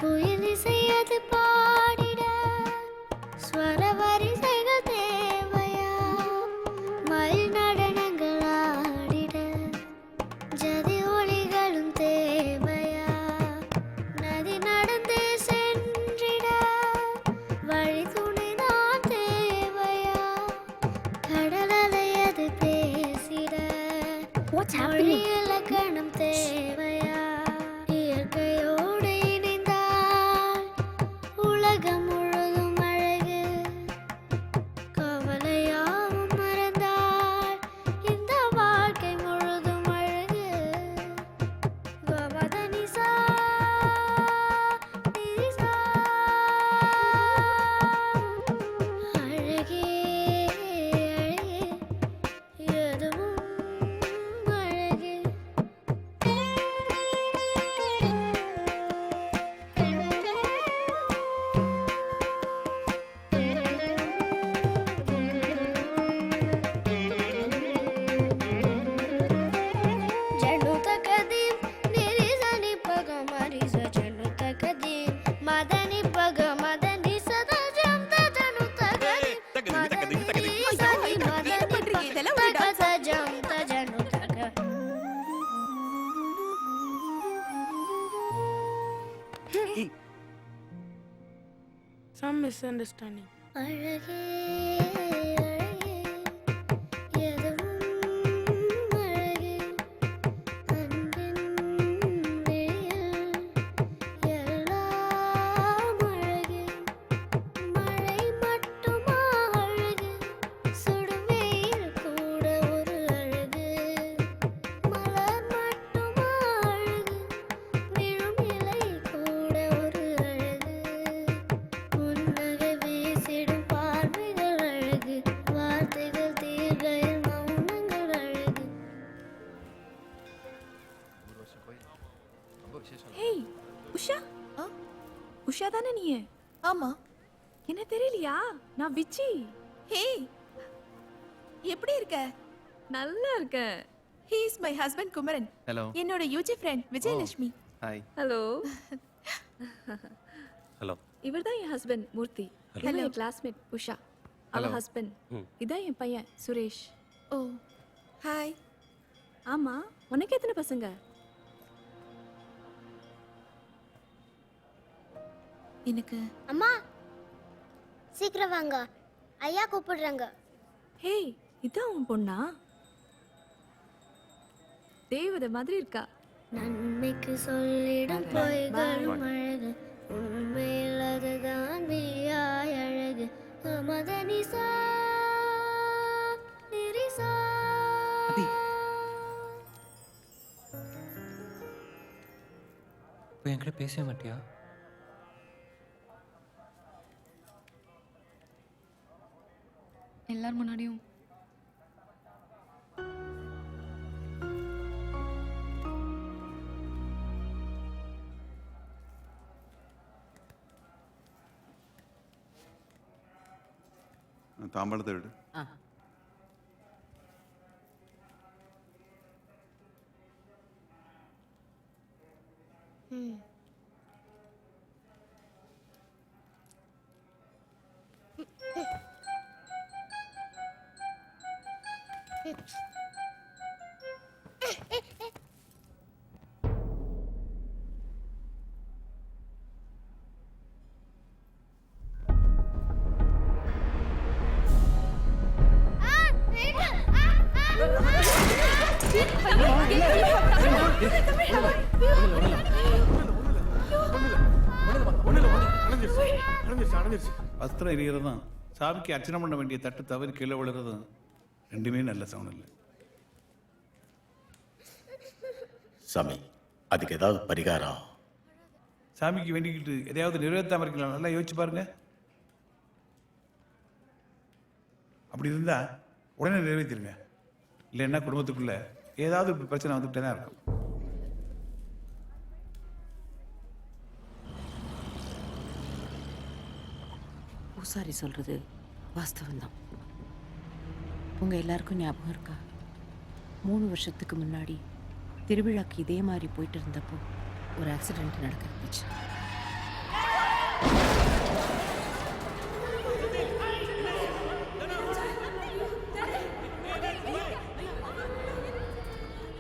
குயில் இசையது பாடிட ஸ்வர வரிசைகள் தேவையா மயில் நடனங்கள் ஆடிட ஜதி ஒளிகளும் தேவையா நதி நடந்தே சென்றிட வழி துணைதான் தேவையா கடல் அலையது பேசிட மொழி இலக்கணம் தேவையா இயற்கையோடு இணைந்தால் உலகம் முழுதும் அழகு கவலையாவும் மறந்தால் இந்த வாழ்க்கை முழுதும் அழகு கமதனி சா நிரிசா அழகே அழகே எதுவும் அழகு జను తకది నిరిసని పగ మరిస జను తకది మదని పగ మదని సదా జంత జను తకది మదని సని మదని పగ జంత జను తక Some misunderstanding. அழகே அழகே எதுவும் அழகே அன்பின் விழியில் எல்லாம் அழகு மழை மட்டுமா அழகு சுடும் வெயில் கூட ஒரு அழகு மலர் மட்டுமா அழகு விழும் இலை கூட ஒரு அழகு புன்னகை வீசிடும் பார்வைகள் அழகு வார்த்தைகள் தீர்க்கையில் மௌனங்கள் அழகு ஹேய் உஷா உஷா தானே நீ? ஆமா. என்ன தெரியலையா? நான் விச்சி. ஹே, எப்படி இருக்க? நல்லா இருக்கேன். He is my husband Kumaran. Hello. என்னோட UG friend Vijayalakshmi. Hi. Hello. Hello. இவர்தான் என் ஹஸ்பண்ட் மூர்த்தி. Hello. என் கிளாஸ்மேட் உஷா. அவ Hello. ஹஸ்பண்ட். இதான் என் பையன் சுரேஷ். ஓ, ஹாய். ஆமா, உனக்கு எத்தனை பசங்க? எனக்கு அம்மா சீக்கிரம் வாங்க ஐயா கூப்பிடுறாங்க ஹேய், இதான் உன் பொண்ணா? தேவதை மாதிரி இருக்கா. நன்மைக்கு சொல்லிடும் பொய்களும் அழகு, உண்மையில் அதுதான் மெய்யாய் அழகு. மதனிசா நிரிசா. இப்போ என்கிட்ட பேசவே மாட்டியா? எல்லார் முன்னாடியும் தாம்பாளத்தை விடு. வஸ்திரம் எரியறதும் சாமிக்கு அர்ச்சனை பண்ண வேண்டிய தட்டு தவறி கீழே விழுறதும் ரெண்டுமே நல்ல சவுண்ட் இல்லை. சாமி, அதுக்கு ஏதாவது பரிகாரம்? சாமிக்கு வேண்டிக்கிட்டு எதையாவது நிறைவேற்றாம இருக்கலாம், நல்லா யோசிச்சு பாருங்க. அப்படி இருந்தா உடனே நிறைவேற்றிருங்க. இல்லைன்னா குடும்பத்துக்குள்ள ஏதாவது இப்படி பிரச்சனை வந்துகிட்டே தான் இருக்கும். பூசாரி சொல்றது வாஸ்தவம்தான். உங்க எல்லாருக்கும் ஞாபகம் இருக்கா? 3 வருஷத்துக்கு முன்னாடி திருவிழாக்கு இதே மாதிரி போயிட்டு இருந்தப்போ ஒரு ஆக்சிடென்ட் நடக்க இருந்துச்சு.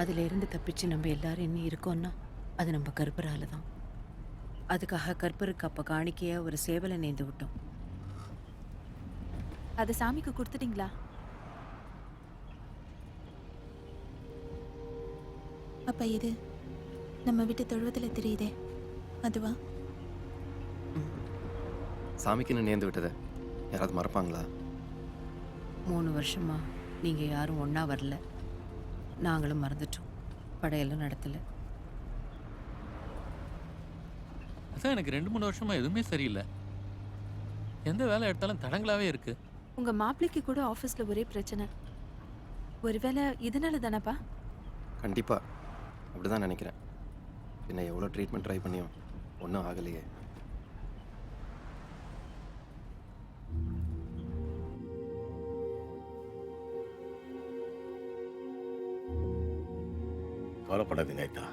அதுல இருந்து தப்பிச்சு நம்ம எல்லாரும் என்ன இருக்கோம்னா அது நம்ம கருப்பரால தான். அதுக்காக கற்பருக்கு அப்ப காணிக்கையா ஒரு சேவலை நேர்ந்து விட்டோம். அது சாமிக்கு கொடுத்துட்டீங்களா? அப்ப இது நம்ம வீட்டு தொழுவத்துல தெரியுதே, அதுவா? சாமிக்குன்னு நேர்ந்து விட்டதை யாராவது மறப்பாங்களா? 3 வருஷமா நீங்க யாரும் ஒண்ணா வரல, நாங்களும் மறந்துட்டோம், படையெல்லாம் நடத்தல. அதான் எனக்கு 2-3 வருஷமா எதுவுமே சரியில்லை. எந்த வேலை எடுத்தாலும் தடங்களாவே இருக்கு. உங்க மாப்பிள்ளைக்கு கூட ஆபீஸ்ல ஒரே பிரச்சனை. ஒருவேளை இதனால தானப்பா? கண்டிப்பா அப்படிதான் நினைக்கிறேன். என்ன எவ்வளோ ட்ரீட்மெண்ட் ட்ரை பண்ணியும் ஒன்றும் ஆகலையே. கவலைப்படாதீங்க ஐயா.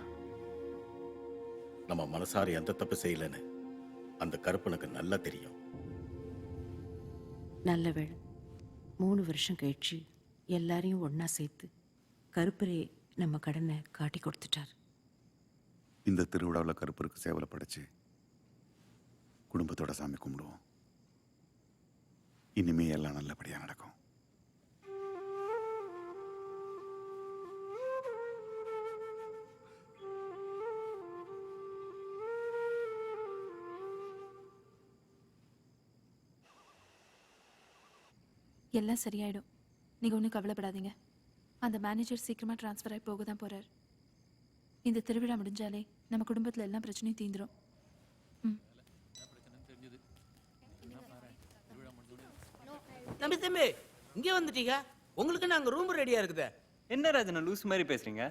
நம்ம மனசார எந்த தப்பு செய்யலன்னு அந்த கருப்பனுக்கு நல்லா தெரியும். நல்ல வேளை 3 வருஷம் கழிச்சு எல்லாரையும் ஒண்ணா சேர்த்து கருப்பரே நம்ம கடனை காட்டி கொடுத்துட்டார். இந்த திருவிழாவில் கருப்பருக்கு சேவலை படைச்சு குடும்பத்தோட சாமி கும்பிடுவோம். இனிமே எல்லாம் நல்லபடியாக நடக்கும். எல்லாம் சரியாயிடும். நீங்க ஒன்றும் கவலைப்படாதீங்க. அந்த மேனேஜர் சீக்கிரமா டிரான்ஸ்ஃபர் ஆகி போக தான் போறார். இந்த திருவிழா முடிஞ்சாலே நம்ம குடும்பத்துல எல்லா பிரச்சனையும் தீந்துரும். தம்பி தம்பி இங்கே வந்துட்டீங்க. உங்களுக்கு நாங்க ரூம் ரெடியா இருக்குது. என்ன ராஜனா லூஸ் மாதிரி பேசுறீங்க?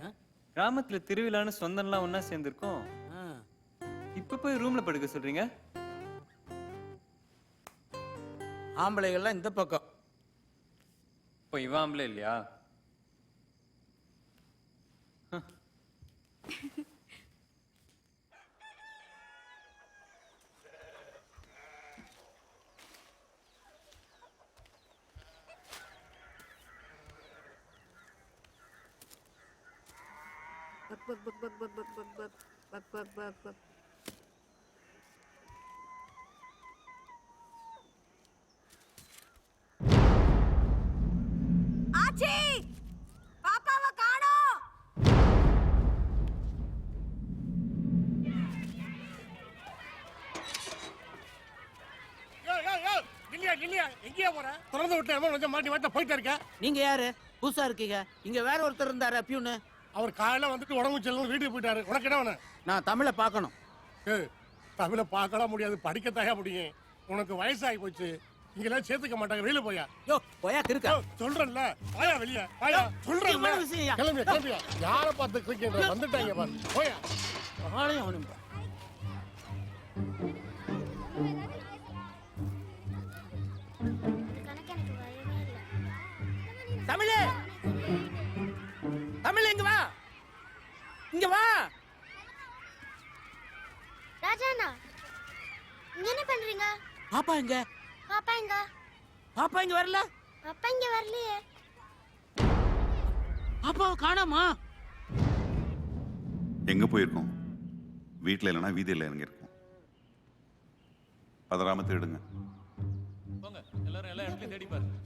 கிராமத்துல திருவிழான்னு சொந்தம்லாம் ஒண்ணா சேர்ந்துருக்கோம். இப்ப போய் ரூம்ல படுக்க சொல்றீங்க? ஆம்பளைகள்லாம் இந்த பக்கம். இப்போ இவன் ஆம்பளை இல்லையா? வீட்டுல கொஞ்சம் மாட்டி மாட்ட போயிட்டே இருக்க. நீங்க யாரு? புதுசா இருக்கீங்க. இங்க வேற ஒருத்தர் இருந்தாரு பியூனு. அவர் காலையில வந்துட்டு உடம்பு செல்லும் வீட்டுக்கு போயிட்டாரு. உனக்கு என்ன வேணும்? நான் தமிழை பார்க்கணும். தமிழை பார்க்கலாம் முடியாது, படிக்கத்தான் முடியும். உனக்கு வயசாகி போச்சு, இங்கெல்லாம் சேர்த்துக்க மாட்டாங்க. வெளியில போயா. யோ போயா கிறுக்கா. சொல்றேன்ல, வாயா வெளிய வாயா. சொல்றேன்ல, இவ்வளவு விஷயம். கிளம்பியா கிளம்பியா. யாரை பார்த்து கிரிக்கெட் வந்துட்டாங்க பாரு. போயா. ஆளையும் அவனும் பா. தமிழே, தமிழ் இங்க வா, இங்க வா. ராஜாண்ணா, இங்க என்ன பண்றீங்க? பாப்பா எங்க? பாப்பா எங்க? பாப்பா இங்க வரல. பாப்பா இங்க வரலையே. பாப்பாவை காணோமா? எங்க போயிருக்கோம்? வீட்டில் இல்லைன்னா வீதியில் இறங்கியிருக்கோம். பதறாம தேடுங்க. போங்க, எல்லாரும் எல்லா இடத்துலையும் தேடி பாருங்க.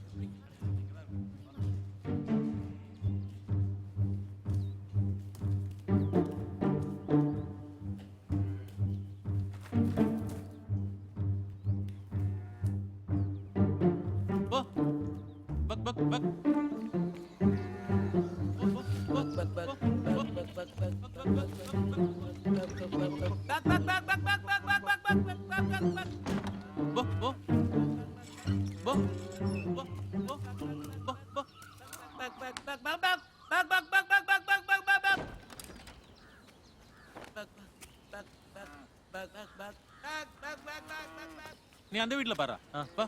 நீ அந்த வீட்டுல பாரு. வா.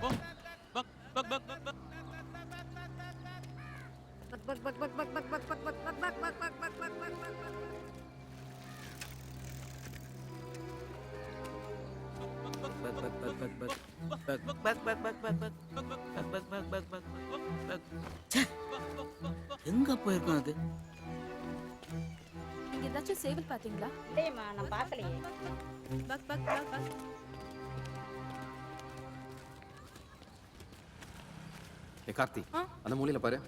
போ. பக் பக் பக் பக் பக். எங்க போயிருக்கோம் அது? நீங்க ஏதாச்சும் சேவல் பாத்தீங்களா? இல்லையம்மா, நான் பார்க்கலையே. பக் பக் பக் பக். ஏ கார்த்தி, அந்த மூலையில பாரு.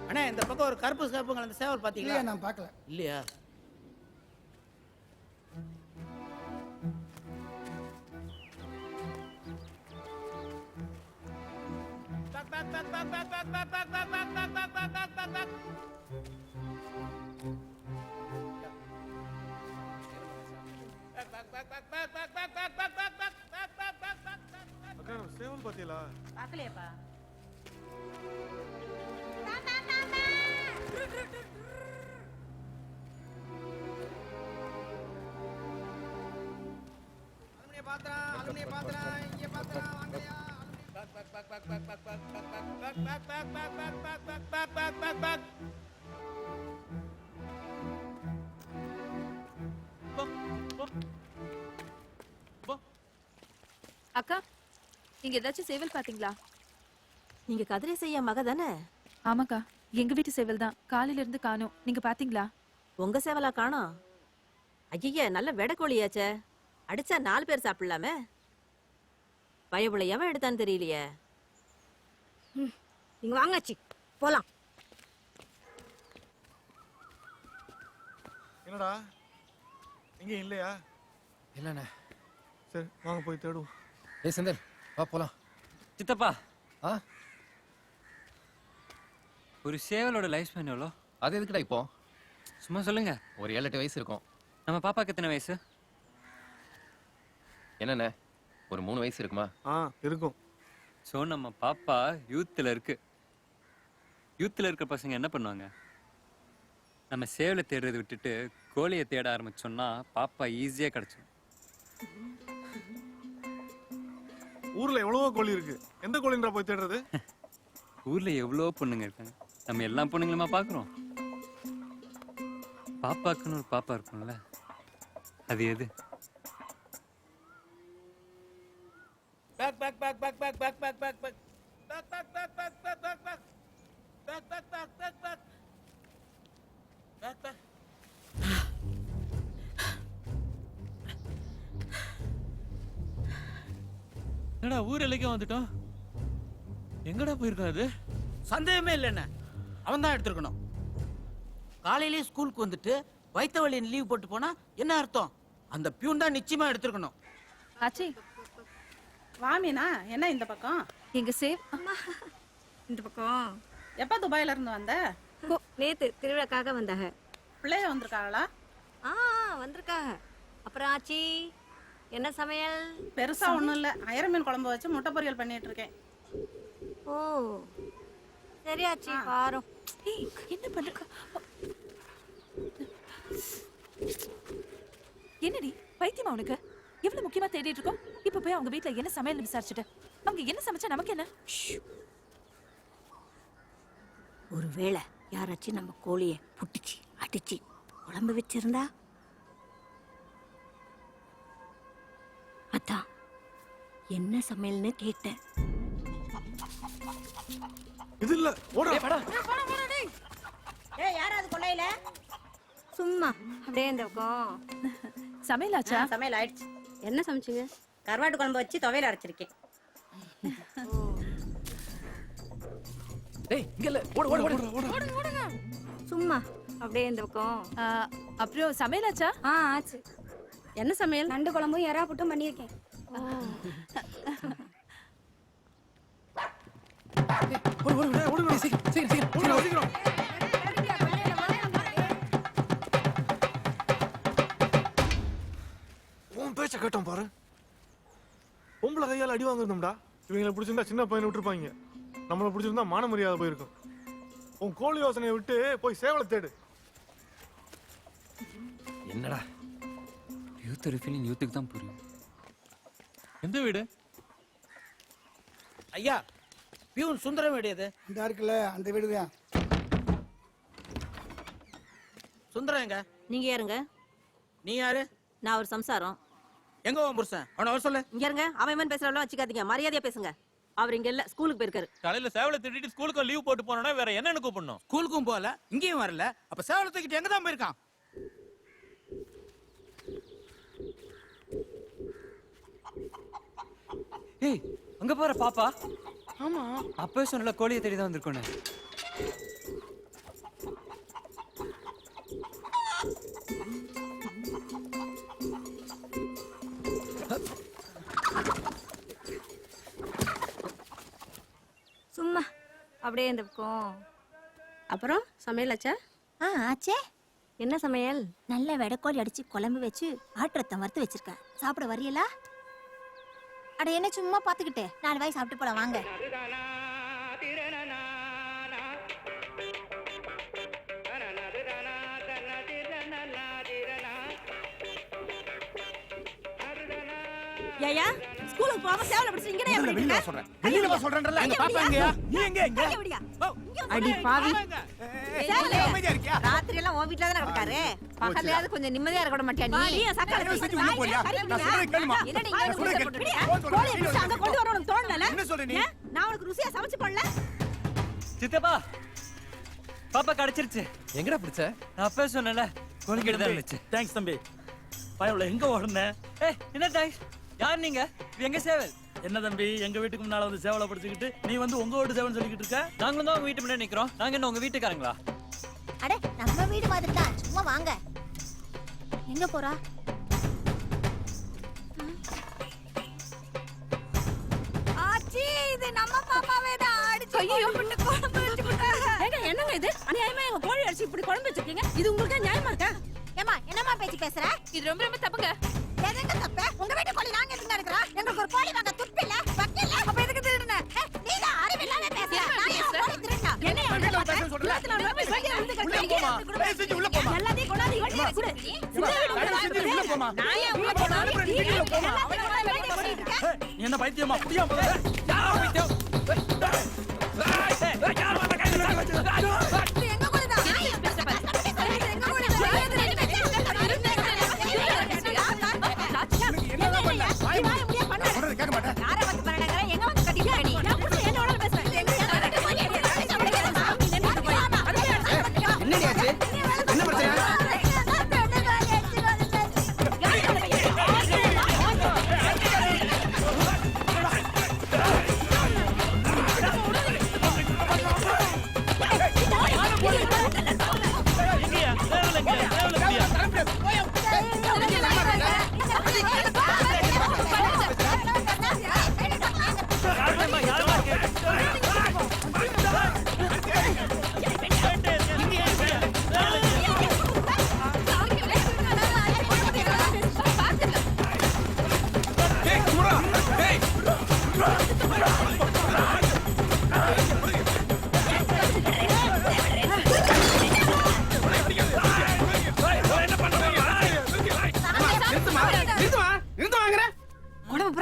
அண்ணா, இந்த பக்கம் ஒரு கருப்பு சிவப்பு கலந்த சேவல் பாத்தீங்களா? நான் பார்க்கல. இல்லையா? சேவல் பாத்தீங்களா? பார்க்கலையேப்பா. அக்கா, நீங்க ஏதாச்சும் சேவல் பாத்தீங்களா? நீங்க கதிரேசையா மக தானே? ஆமாக்கா, எங்க வீட்டு சேவல் தான். காலையில இருந்து காணோம். நீங்க பாத்தீங்களா? உங்க சேவலா காணோம்? ஐயா, நல்ல வெடக்கோழியாச்சே. அடிச்சா 4 பேர் சாப்பிடலாமே. பயபுள்ள எவன் எடுத்தான்னு தெரியலையே. நீங்க வாங்கச்சி, போலாம். என்னடா இங்க இல்லையா? இல்லண்ணே. சரி வாங்க போய் தேடுவோம். ஏய் செந்தில், வா போலாம். சித்தப்பா, ஒரு சேவலோட லைஃப் ஸ்பேன் எவ்வளோ? அது எதுக்குடா இப்போ? சும்மா சொல்லுங்க. ஒரு 7-8 வயசு இருக்கும். நம்ம பாப்பாக்கு எத்தனை வயசு? என்னண்ணே, ஒரு 3 வயசு இருக்குமா? இருக்கும். ஸோ நம்ம பாப்பா யூத்தில் இருக்கு. யூத்தில் இருக்க பசங்க என்ன பண்ணுவாங்க? நம்ம சேவலை தேடுறதை விட்டுட்டு கோழியை தேட ஆரம்பிச்சோம்னா பாப்பா ஈஸியாக கிடச்சிடும். ஊர்ல எவ்வளவோ கோழி இருக்கு, எந்த கோழின்றா போய் தேடுறது? ஊர்ல எவ்வளோ பொண்ணுங்க இருக்காங்க, நம்ம எல்லா பொண்ணுங்களுமா பார்க்குறோம். பாப்பாக்குன்னு ஒரு பாப்பா இருக்கும்ல, அது எது? Back, back, back, back, back, back, back, back, back. Back, back, back, back, back, back, back. Back, back, back, back, back. Back, back. என்னடா ஊர் எல்லைக்கே வந்துட்டோம். எங்கடா போயிருக்கான் அது? சந்தேகமே இல்லைண்ணே, அவன் தான் எடுத்துருக்கணும். காலையிலேயே ஸ்கூலுக்கு வந்துட்டு வயிற்று வலின்னு லீவ் போட்டு போனா என்ன அர்த்தம்? அந்த பியூன் தான் நிச்சயமா எடுத்துக்கணும். ஆச்சி வாமினா என்ன இந்த பக்கம்? எங்க சேவ் இந்த பக்கம் எப்ப துபாயில இருந்து வந்த? நேத்து திருவிழாக்காக வந்தாங்க. பிள்ளைய வந்திருக்காங்களா? வந்திருக்காங்க. அப்புறம் ஆச்சி என்ன சமையல்? பெருசா ஒண்ணும் இல்ல, அயர மீன் குழம்பு வச்சு முட்டை பொரியல் பண்ணிட்டு இருக்கேன். ஓ சரி ஆச்சி, பாரும். என்ன பண்ற? என்னடி பைத்தியமா உனக்கு? எவ்வளவு முக்கியமா தேடிட்டு இருக்கோம். இப்ப போய் அவங்க வீட்ல என்ன சமையல் விசாரிச்சுட்டு அவங்க என்ன சமைச்சா நமக்கு என்ன? ஒருவேளை யாராச்சும் நம்ம கோழியை புட்டிச்சு அடிச்சு குழம்பு வச்சிருந்தா? அதான் என்ன சமையல்னு கேட்டேன். இது இல்ல ஓடா. ஏய் யாராவது கொள்ளையில? சும்மா அப்படியே இந்த பக்கம். சமையலாச்சா? சமையல் ஆயிடுச்சு. என்ன சமைச்சீங்க? கருவாட்டு குழம்பு வச்சு துவையல் அரைச்சிருக்கேன். டேய் இங்க இல்ல, ஓடு ஓடு ஓடு ஓடு. சும்மா அப்படியே இந்த பக்கம். அப்புறம் சமையலாச்சா? ஆச்சு. என்ன சமையல்? நண்டு குழம்பும் எறா புட்டும் பண்ணியிருக்கேன். ஓடு ஓடு ஓடு ஓடு. சீக்கிரம் சீக்கிரம். உன் பேச்ச கேட்டோம் பாரு. பொம்பளை கையால் அடி வாங்கிருந்தோம்டா. இவங்களை பிடிச்சிருந்தா சின்ன பையனை விட்டுருப்பாங்க. நம்மளை பிடிச்சிருந்தா மான மரியாதை போயிருக்கும். உன் கோழி யோசனையை விட்டு போய் சேவலை தேடு. என்னடா யூத் ஃபீலிங் யூத்துக்கு தான் புரியும். எந்த வீடு? ஐயா பியூன் சுந்தரம் வீடு. இந்த இருக்குல்ல அந்த வீடு தான். சுந்தரம் எங்க? நீங்க யாருங்க? நீ யாரு? நான் ஒரு சம்சாரம். எங்க உன் புருஷன்? அவனை வர சொல்லு. இங்க இருங்க. அவன் பேசுறாலும் வச்சுக்காதீங்க, மரியாதையா பேசுங்க. அவர் இங்க இல்ல, ஸ்கூலுக்கு போயிருக்காரு. காலையில சேவலை திட்டிட்டு ஸ்கூலுக்கு லீவ் போட்டு போனோம்னா வேற என்னன்னு கூப்பிடணும்? ஸ்கூலுக்கும் போகல, இங்கேயும் வரல. அப்ப சேவலை தூக்கிட்டு எங்க தான் போயிருக்கான்? ஏய் அங்க பாரு பாப்பா. ஆமா அப்பவே சொன்னல கோழியை தேடி தான் வந்திருக்கோன்னு. சும்மா அப்படியே இந்த பக்கம். அப்புறம் சமையல் ஆச்சா? ஆச்சே. என்ன சமையல்? நல்ல வெடக்கோழி அடிச்சு குழம்பு வச்சு ஆட்டுறத்தை வறுத்து வச்சிருக்கேன். சாப்பிட வரியலா? அட என்ன சும்மா பாத்துக்கிட்டு 4 வாய் சாப்பிட்டு போலாம் வாங்க. ஏயா ஸ்கூலுக்கு போகாம சேவல பிடிச்சு இங்கனே எப்படி வெளியில சொல்றேன். வெளியில வா சொல்றேன்றல. எங்க பாப்பா எங்கயா? நீ எங்க? அடி பாவி. அமைதியா இருக்கியா? ராத்திரி எல்லாம் உன் வீட்ல தான கிடக்காரு. பகல்லையாவது கொஞ்சம் நிம்மதியா இருக்க விட மாட்டியா நீ? நீ சக்கரை செஞ்சு உள்ள போறியா? நான் சொல்றேன் கேளுமா. என்ன நீ இங்க போடுறியா? கோழி பிடிச்சு அங்க கொண்டு வர உனக்கு தோணல? என்ன சொல்ற நீ? நான் உனக்கு ருசியா சமைச்சு போடல? சித்தப்பா பாப்பா கிடைச்சிருச்சு. எங்கடா பிடிச்ச? நான் அப்பவே சொன்னல கோழி கிட்ட தான் இருந்துச்சு. தேங்க்ஸ் தம்பி. பயவுல எங்க ஓடுன? ஏய் என்ன தேங்க்ஸ்? யார் நீங்க? எங்க சேவல்? என்ன தம்பி எங்க வீட்டுக்கு முன்னால வந்து சேவலை பிடிச்சிக்கிட்டு நீ வந்து உங்க வீட்டு சேவல் சொல்லிக்கிட்டு இருக்க? நாங்க தான் உங்க வீட்டு முன்னாடி நிக்கிறோம். நாங்க என்ன உங்க வீட்டுக்காரங்களா? அட நம்ம வீடு மாதிரி தான். சும்மா வாங்க. எங்க போறா? ஆச்சி இது நம்ம பாப்பாவே தான் அடிச்சு ஐயோ புட்டு குழம்பு வச்சு விட்டாங்க. ஏங்க என்னங்க இது? அநியாயமா எங்க கோழி அடிச்சு இப்படி குழம்பு வச்சிருக்கீங்க. இது உங்களுக்கு நியாயமா இருக்கா? ஏமா என்னமா பேச்சு பேசுற? இது ரொம்ப ரொம்ப தப்புங்க. எதுக்கு தப்பு? உங்க வீட்டு கோழி நாங்க எதுக்கு எடுக்கறோம்? எங்களுக்கு ஒரு கோழி வாங்க துப்பு இல்ல, வக்கு இல்ல. அப்ப எதுக்கு திருடுன? நீ தான் அறிவில்லாம பேசுற. நான் ஏன் கோழி திருடுனா? என்ன வீட்ல பேச சொல்றல? போய் சொல்லி வந்து கட்டுறீங்க. பேசி செஞ்சு உள்ள போமா. எல்லாத்தையும் கொண்டாந்து இங்க குடு. உள்ள போமா. நான் ஏன் உள்ள போறேன்? உள்ள போமா. நீ என்ன பைத்தியமா? புடியா போற? யார் பைத்தியம்? யார் வந்த கையில வச்சு? எங்க கோழி தான்? எங்க கோழி தான்? யாரை வந்து பண்ணாங்க? எங்க வந்து கட்டிக்கிற நீ? நான் புடிச்சு என்னோட பேசுறேன். என்னடி ஆச்சு? என்ன பிரச்சனை?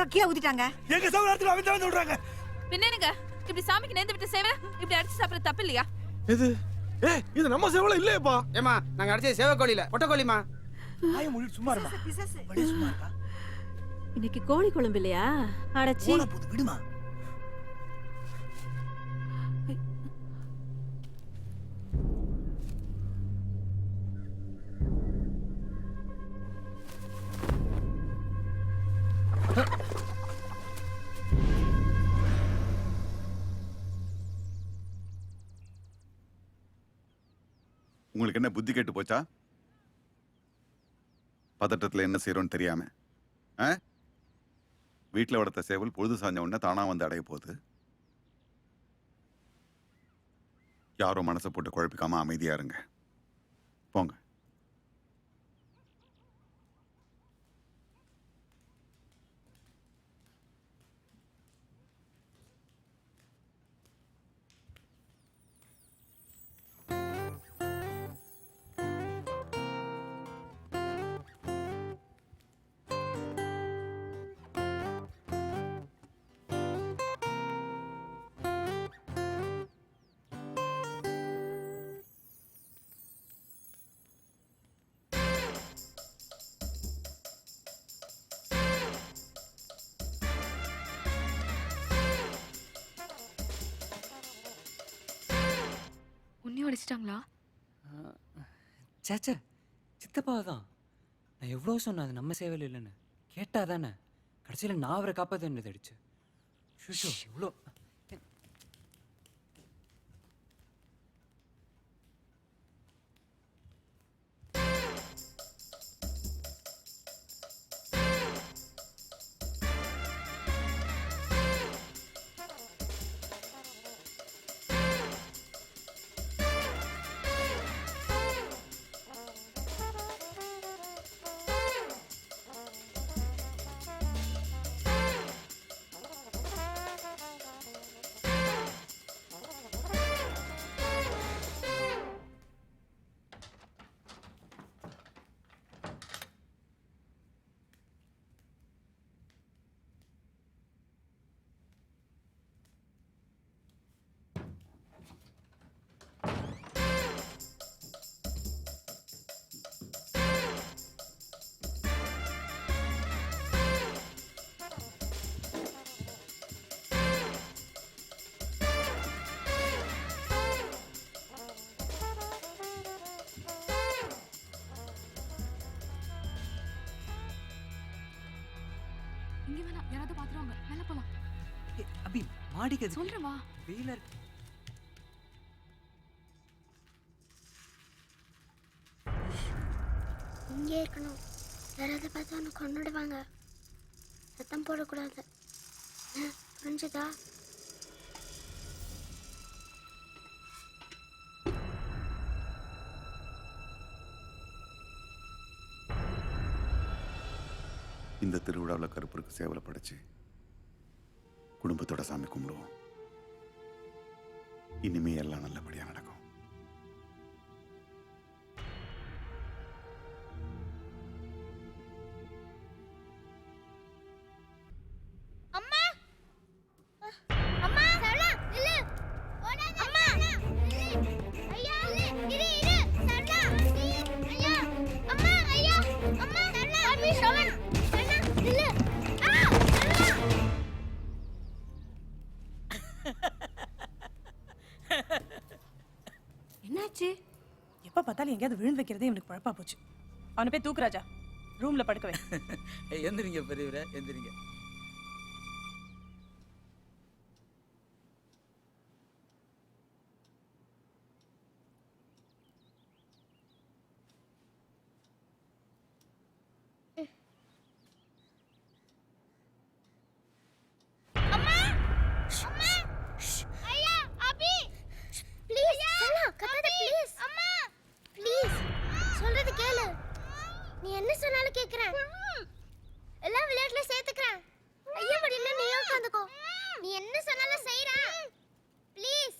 யாரோ கீழே ஊத்திட்டாங்க. எங்க சௌகரியத்துல அவங்க தான் சொல்றாங்க. பின்னேனுங்க இப்படி சாமிக்கு நேர்ந்து விட்டு சேவை இப்படி அடிச்சு சாப்பிடுறது தப்பு இல்லையா? இது இது நம்ம சேவல இல்லையேப்பா. ஏமா நாங்க அடிச்சது சேவை கோழில பொட்டை கோழிமா. ஆய மொழி சும்மா இருமா. படி சும்மா இருக்கா. இன்னைக்கு கோழி குழம்பு இல்லையா? அடச்சி. போன போது விடுமா. உங்களுக்கு என்ன புத்தி கெட்டு போச்சா? பதட்டத்தில் என்ன செய்யறோன்னு தெரியாம வீட்டில் வளர்த்த சேவல் பொழுது சாஞ்ச உடனே தானா வந்து அடைய போகுது. யாரும் மனசை போட்டு குழப்பிக்காம அமைதியா இருங்க. போங்க. உன்னையும் அடிச்சிட்டாங்களா? சேச்சே சித்தப்பா தான். நான் எவ்வளோ சொன்னேன் அது நம்ம சேவையில் இல்லைன்னு. கேட்டா தானே கடைசியில் நான் அவரை காப்பாற்ற வேண்டியது அடிச்சு. ஷூ இவ்வளோ இங்க வேணாம், யாராவது பாத்துருவாங்க. மேல போலாம். அபி மாடிக்கு சொல்றேன் வா. வெயில இருக்கு. இங்கே இருக்கணும். யாராவது பார்த்தா உன்னை கொன்னுடுவாங்க. சத்தம் போடக்கூடாது. புரிஞ்சுதா? இந்த திருவிழாவில் கருப்பருக்கு சேவலை படைச்சு குடும்பத்தோட சாமி கும்பிடுவோம். இனிமே எல்லாம் நல்லபடியா நடக்கும். என்னாச்சு? எப்ப பார்த்தாலும் எங்கேயாவது விழுந்து வைக்கிறதே இவனுக்கு பழப்பா போச்சு. அவனை போய் தூக்குராஜா, ரூம்ல படுக்கவே. எந்திரிங்க பெரியவரே, எந்திரிங்க. நீ என்ன சொன்னாலும் கேக்குறேன். எல்லாம் விளையாட்டுல சேர்த்துக்கிறேன். ஐயா படியில நீ உட்காந்துக்கோ. நீ என்ன சொன்னாலும் செய்றேன். ப்ளீஸ்.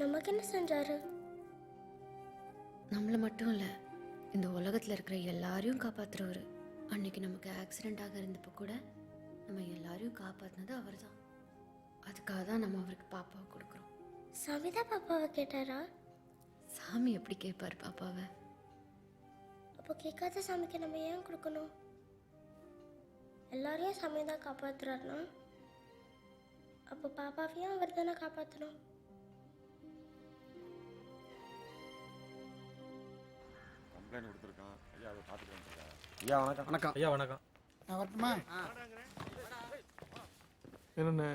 நமக்கு என்ன செஞ்சாரு? நம்மளை மட்டும் இல்லை, இந்த உலகத்தில் இருக்கிற எல்லாரையும் காப்பாற்றுறவர். அன்னைக்கு நமக்கு ஆக்சிடெண்ட் ஆக இருந்தப்போ கூட நம்ம எல்லாரையும் காப்பாற்றினது அவர் தான். அதுக்காக தான் நம்ம அவருக்கு பாப்பாவை கொடுக்குறோம். சவிதா பாப்பாவை கேட்டாரா? சாமி எப்படி கேட்பார் பாப்பாவை? அப்போ கேட்காத சாமிக்கு நம்ம ஏன் கொடுக்கணும்? எல்லாரையும் சாமி தான் காப்பாத்துறாருனா அப்போ பாப்பாவையும் அவர் தானே காப்பாற்றணும். கம்ப்ளைண்ட் கொடுத்துருக்கான். ஐயா அதை பார்த்துட்டு வந்துருக்கேன். ஐயா வணக்கம். வணக்கம். ஐயா வணக்கம். நான் வரட்டுமா? என்னண்ணே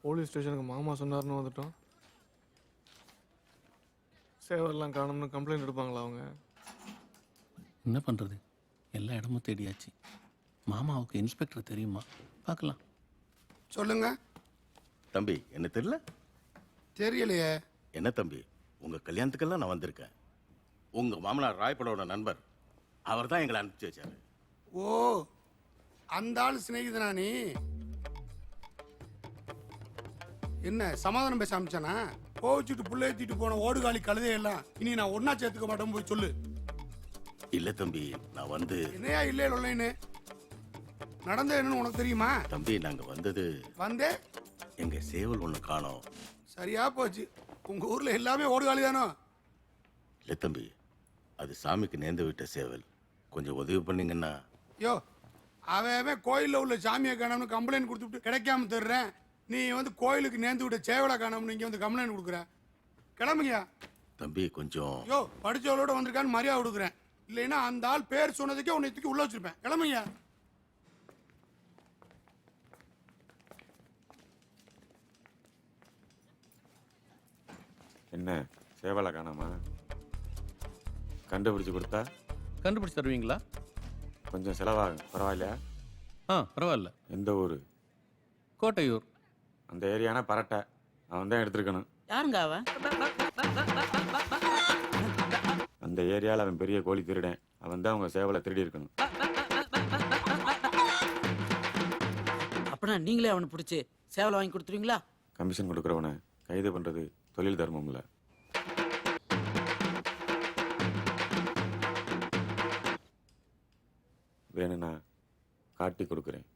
போலீஸ் ஸ்டேஷனுக்கு மாமா சொன்னார்னு வந்துட்டோம். சேவெல்லாம் காணும்னு கம்ப்ளைண்ட் எடுப்பாங்களா அவங்க? என்ன பண்ணுறது, எல்லா இடமும் தேடியாச்சு. மாமாவுக்கு இன்ஸ்பெக்டர் தெரியுமா? பார்க்கலாம். சொல்லுங்க தம்பி. என்ன தெரியல? தெரியலையே. என்ன தம்பி, உங்க கல்யாணத்துக்கெல்லாம் நான் வந்திருக்கேன். உங்க மாமனார் ராயப்படோட நண்பர் அவர் தான் எங்களை அனுப்பிச்சு வச்சாரு. ஓ, அந்த ஆள் சிநேகிதனா நீ? என்ன சமாதானம் பேச ஆரம்பிச்சானா? கோவிச்சுட்டு புள்ள ஏற்றிட்டு போன ஓடுகாலி கழுதையெல்லாம் இனி நான் ஒன்னா சேர்த்துக்க மாட்டேன் போய் சொல்லு. இல்ல தம்பி, நான் வந்து என்னையா இல்லை இல்லைன்னு நடந்த என்னன்னு உனக்கு தெரியுமா? தம்பி, நாங்க வந்தது வந்தே எங்க சேவல் ஒண்ணு காணோம். சரியா போச்சு. உங்க ஊர்ல எல்லாமே ஓடுகாலி தானோ? இல்ல தம்பி, அது சாமிக்கு நேர்ந்து விட்ட சேவல். கொஞ்சம் உதவி பண்ணீங்கன்னா. யோ, அவன் கோயிலில் உள்ள சாமியை காணோம்னு கம்ப்ளைண்ட் கொடுத்துட்டு கிடைக்காம தர்றேன். நீ வந்து கோயிலுக்கு நேர்ந்து விட்ட சேவலை காணோம்னு இங்கே வந்து கம்ப்ளைண்ட் கொடுக்குற. கிளம்புங்கயா தம்பி. கொஞ்சம் யோ, படிச்சவளோட வந்திருக்கான்னு மரியாதை கொடுக்குறேன். இல்லைன்னா அந்த ஆள் பேர் சொன்னதுக்கே உன்னை தூக்கி உள்ள வச்சிருப்பேன். கிளம்புங்கயா. என்ன சேவலை காணாமா? கண்டுபிடிச்சு கொடுத்தா கண்டுபிடிச்சு தருவீங்களா? கொஞ்சம் செலவாகும். பரவாயில்லையா? பரவாயில்ல. எந்த ஊர்? கோட்டையூர். அந்த ஏரியானா பரட்டை. அவன் தான் எடுத்துருக்கணும். யாருங்க அவன்? அந்த ஏரியாவில் அவன் பெரிய கோழி திருடன். அவன் தான் அவங்க சேவலை திருடி இருக்கணும். அப்படின்னா நீங்களே அவனை பிடிச்சி சேவலை வாங்கி கொடுத்துருவீங்களா? கமிஷன் கொடுக்குறவனை கைது பண்ணுறது தொழில் தர்மம் இல்லை. வேணும்னா காட்டி கொடுக்குறேன்.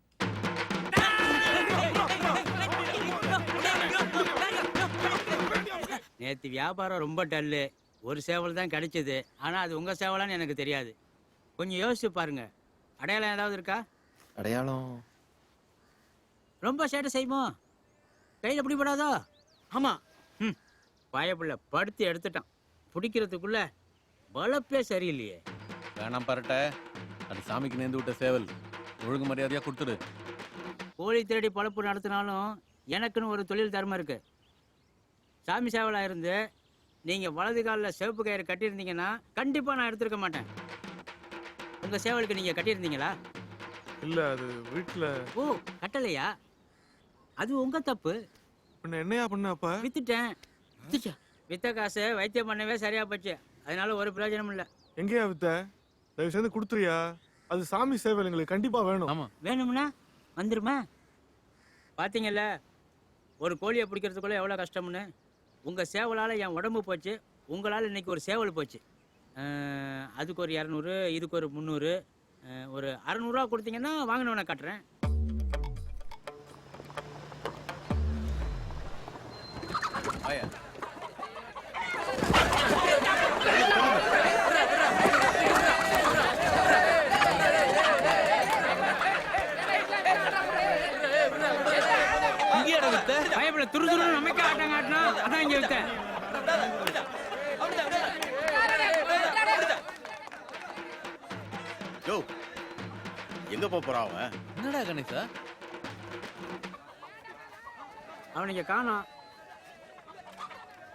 நேற்று வியாபாரம் ரொம்ப டல்லு. ஒரு சேவல் தான் கிடைச்சது. ஆனால் அது உங்கள் சேவலான்னு எனக்கு தெரியாது. கொஞ்சம் யோசிச்சு பாருங்க. அடையாளம் ஏதாவது இருக்கா? அடையாளம் ரொம்ப சேட்டை செய்யுமோ? கையில் பிடிபடாதோ? ஆமாம். பயப்புள்ள படுத்து எடுத்துட்டான். பிடிக்கிறதுக்குள்ள வளப்பே சரியில்லையே. வேணாம் பரட்ட, அது சாமிக்கு நேர்ந்து விட்ட சேவல். ஒழுங்கு மரியாதையா கொடுத்துரு. கோழி தேடி பழப்பு நடத்தினாலும் எனக்குன்னு ஒரு தொழில் தர்மம் இருக்கு. சாமி சேவலாக இருந்து நீங்கள் வலது காலில் சிவப்பு கயிறு கட்டியிருந்தீங்கன்னா கண்டிப்பாக நான் எடுத்துருக்க மாட்டேன். உங்கள் சேவலுக்கு நீங்கள் கட்டியிருந்தீங்களா? இல்லை, அது வீட்டில். ஓ, கட்டலையா? அது உங்கள் தப்பு. என்னையா பண்ண? அப்போ வித்துட்டேன். வித்த காசு வைத்தியம் பண்ணவே சரியா போச்சு. அதனால ஒரு பிரயோஜனம் இல்லை. எங்கேயா வித்த? தயவு செய்து கொடுத்துறியா? அது சாமி சேவல் எங்களுக்கு கண்டிப்பா வேணும். ஆமா, வேணும்னா வந்துருமா? பாத்தீங்கல்ல ஒரு கோழியை பிடிக்கிறதுக்குள்ள எவ்வளோ கஷ்டம்னு. உங்கள் சேவலால் என் உடம்பு போச்சு. உங்களால் இன்னைக்கு ஒரு சேவல் போச்சு. அதுக்கு ஒரு 200, இதுக்கு ஒரு 300, ஒரு 600 ரூபா கொடுத்தீங்கன்னா வாங்கினவனை காட்டுறேன். பயப்பட துரு துரு நமக்கு ஆட்டம் காட்டினா அதான் இங்க வித்தேன். யோ, எங்க போறான் அவன்? என்னடா கணேசா, அவனுக்கு காணோம்.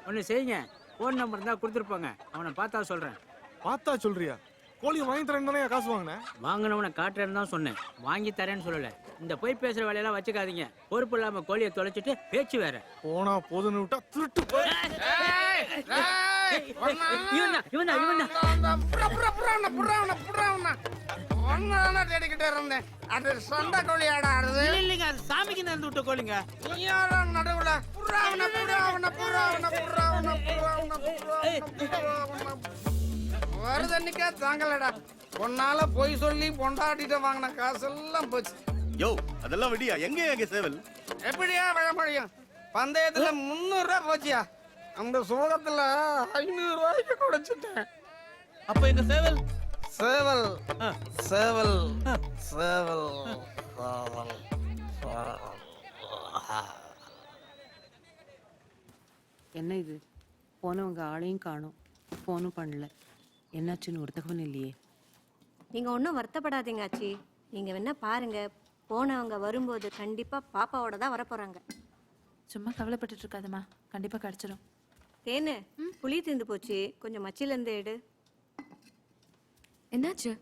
ஒன்று செய்யுங்க, ஃபோன் நம்பர் தான் கொடுத்துருப்பாங்க. அவனை பார்த்தா சொல்கிறேன். பார்த்தா சொல்றியா? கோழி வாங்கி தரேன்னு தானே காசு வாங்கினேன். வாங்கினவனை காட்டுறேன்னு தான் சொன்னேன், வாங்கி தரேன்னு சொல்லலை. இந்த போய் பேசுகிற வேலையெல்லாம் வச்சுக்காதீங்க. பொறுப்பு இல்லாமல் கோழியை தொலைச்சிட்டு பேச்சு வேற. போனா போதுன்னு விட்டா திருட்டு. தேடிக்கிட்டே இருந்தேன். அது சொந்த கோழியாடா அது? இல்லைங்க, அது சாமிக்கு நேர்ந்து விட்ட கோழிங்க. யாரா நடுவுல வருதன்னிக்கா தாங்கலடா. பொண்ணால பொய் சொல்லி பொண்டாட்டிட்ட வாங்கின காசெல்லாம் போச்சு. யோ அதெல்லாம் விடியா, எங்க சேவல்? எப்படியா விழ முடியும்? பந்தயத்துல 300 ரூபா போச்சியா? அந்த சோகத்துல 500 ரூபாய்க்கு குடிச்சிட்டேன். அப்ப எங்க சேவல்? சேவல் சேவல் சேவல். என்ன இது? போனவங்க ஆளையும் காணோம், ஃபோனும் பண்ணல. என்னாச்சுன்னு ஒரு தகவல் இல்லையே. நீங்கள் ஒன்றும் வருத்தப்படாதீங்க ஆச்சி. நீங்கள் வேணா பாருங்க, போனவங்க வரும்போது கண்டிப்பாக பாப்பாவோட தான் வரப்போகிறாங்க. சும்மா கவலைப்பட்டுட்டு இருக்காதம்மா, கண்டிப்பாக கிடச்சிரும். தேனு, புளி தீர்ந்து போச்சு, கொஞ்சம் மச்சிலேருந்து எடு. என்னாச்சு?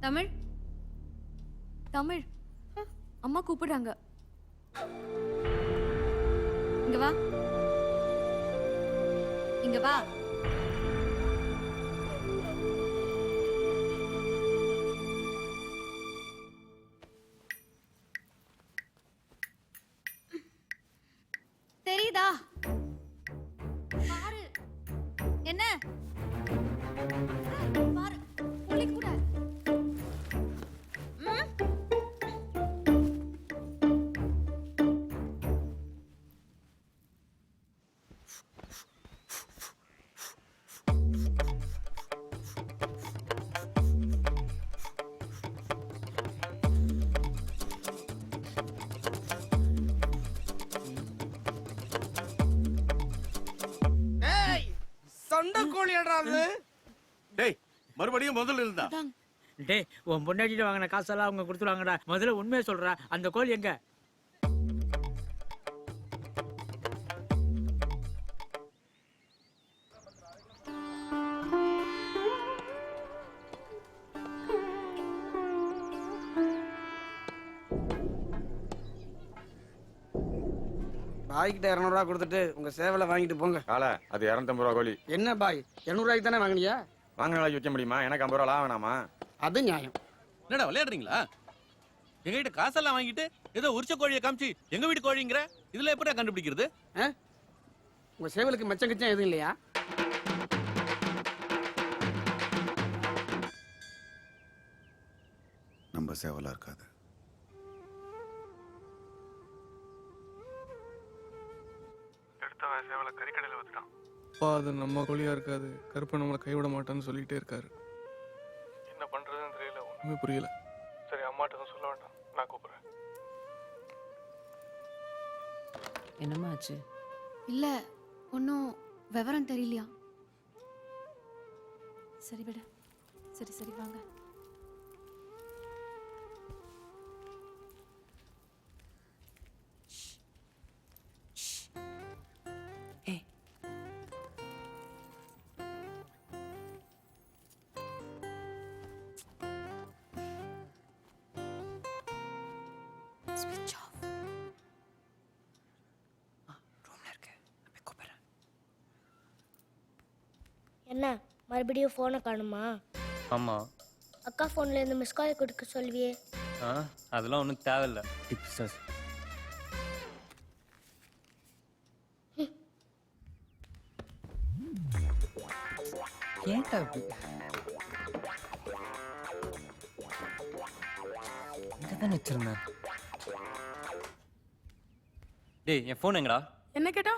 தமிழ், தமிழ், அம்மா கூப்பிடுறாங்க. இங்க வா, இங்க வா. தெரியுதா? பாரு என்ன பாரு, புள்ளி கூட. சொந்த கோழியாடா அது? டேய் மறுபடியும் முதல்ல இருந்தா? டேய், உன் பொண்டாட்டிட்டு வாங்கின காசெல்லாம் அவங்க கொடுத்துருவாங்கடா. முதல்ல உண்மையை சொல்றா, அந்த கோழி எங்க? பாய்கிட்ட 200 ரூபா கொடுத்துட்டு உங்க சேவலை வாங்கிட்டு போங்க. கால அது 250 ரூபா கோழி. என்ன பாய், 200 ரூபாய்க்கு தானே வாங்கினியா? வாங்கின விலைக்கு விற்க முடியுமா? எனக்கு 50 ரூபா லாபம் வேணாமா? அது நியாயம். என்னடா விளையாடுறீங்களா? எங்ககிட்ட காசெல்லாம் வாங்கிட்டு ஏதோ உரிச்ச கோழியை காமிச்சு எங்க வீட்டு கோழிங்கிற, இதுல எப்படி கண்டுபிடிக்கிறது? உங்க சேவலுக்கு மச்சம் கிச்சம் எதுவும் இல்லையா? நம்ம சேவலா இருக்காது. எடுத்தவன் சேவலை கறிக்கடையில் வச்சுட்டான். அப்பா அது நம்ம கோழியா இருக்காது, கருப்பை நம்மளை கைவிட மாட்டான்னு சொல்லிக்கிட்டே இருக்காரு. என்ன பண்றதுன்னு தெரியல, ஒண்ணுமே புரியல. சரி, அம்மாட்ட தான் சொல்ல வேண்டாம், நான் கூப்பிடுறேன். என்னம்மா ஆச்சு? இல்ல, ஒன்றும் விவரம் தெரியலையா? சரி விடு. சரி சரி வாங்க. Switch off. என்ன மறுபடியும் ஃபோனை காணுமா? ஆமா. அக்கா ஃபோன்ல இருந்து மிஸ் கால் கொடுக்க சொல்வியே. அதெல்லாம் ஒன்றும் தேவையில்லை. Tips sir. ஏன்டா அப்படி? இங்கே தானே வச்சிருந்தேன். டேய், என் ஃபோன் எங்கடா? என்ன கேட்டா?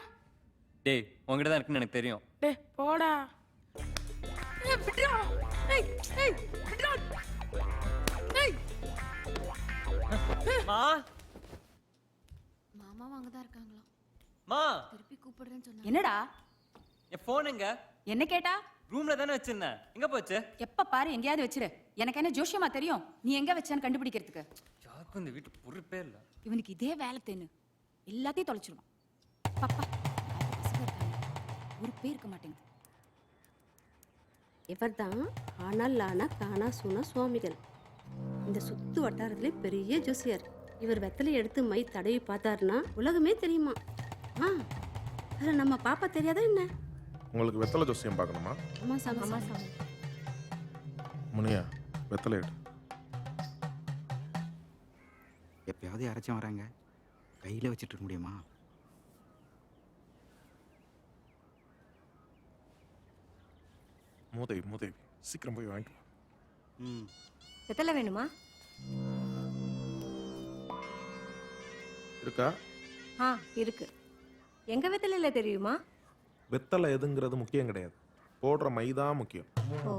டேய், உங்ககிட்ட தான் இருக்குன்னு எனக்கு தெரியும். டேய் போடா. விட்றா. ஏய் ஏய் விட்றா. ஏய் மா, மாமா வாங்க தான் இருக்காங்களா? மா திருப்பி கூப்பிடுறேன்னு சொன்னா என்னடா என் ஃபோன் எங்க? என்ன கேட்டா? ரூம்ல தானே வச்சிருந்தேன். எங்க போச்சு? எப்ப பாரு எங்கேயாவது வச்சிரு. எனக்கு என்ன ஜோஷியமா தெரியும் நீ எங்க வச்சான்னு கண்டுபிடிக்கிறதுக்கு. யாருக்கும் இந்த வீட்டு பொறுப்பே இல்ல. இவனுக்கு இதே வேலை தேனு. எல்லாத்தையும் தொலைச்சிருவான். பாப்பா ஒரு பேர் இருக்க மாட்டேங்குது. இவர்தான் ஆனா காணா சூனா சுவாமிகள். இந்த சுத்து வட்டாரத்திலே பெரிய ஜோசியார். இவர் வெத்தலை எடுத்து மை தடவி பார்த்தாருன்னா உலகமே தெரியுமா? அதுல நம்ம பாப்பா தெரியாதா என்ன? உங்களுக்கு வெத்தலை ஜோசியம் பார்க்கணுமா? ஆமா சாமி. முனியா வெத்தலை எடு. எப்பயாவது யாராச்சும் வராங்க, கையில் வச்சுட்டு இருக்க முடியுமா? மூதேவி சீக்கிரம் போய் வாங்கிட்டு வா. வெத்தலை வேணுமா? இருக்கா? இருக்கு. எங்க வெத்தலையில தெரியுமா? வெத்தலை எதுங்கிறது முக்கியம் கிடையாது, போடுற மை தான் முக்கியம். ஓ,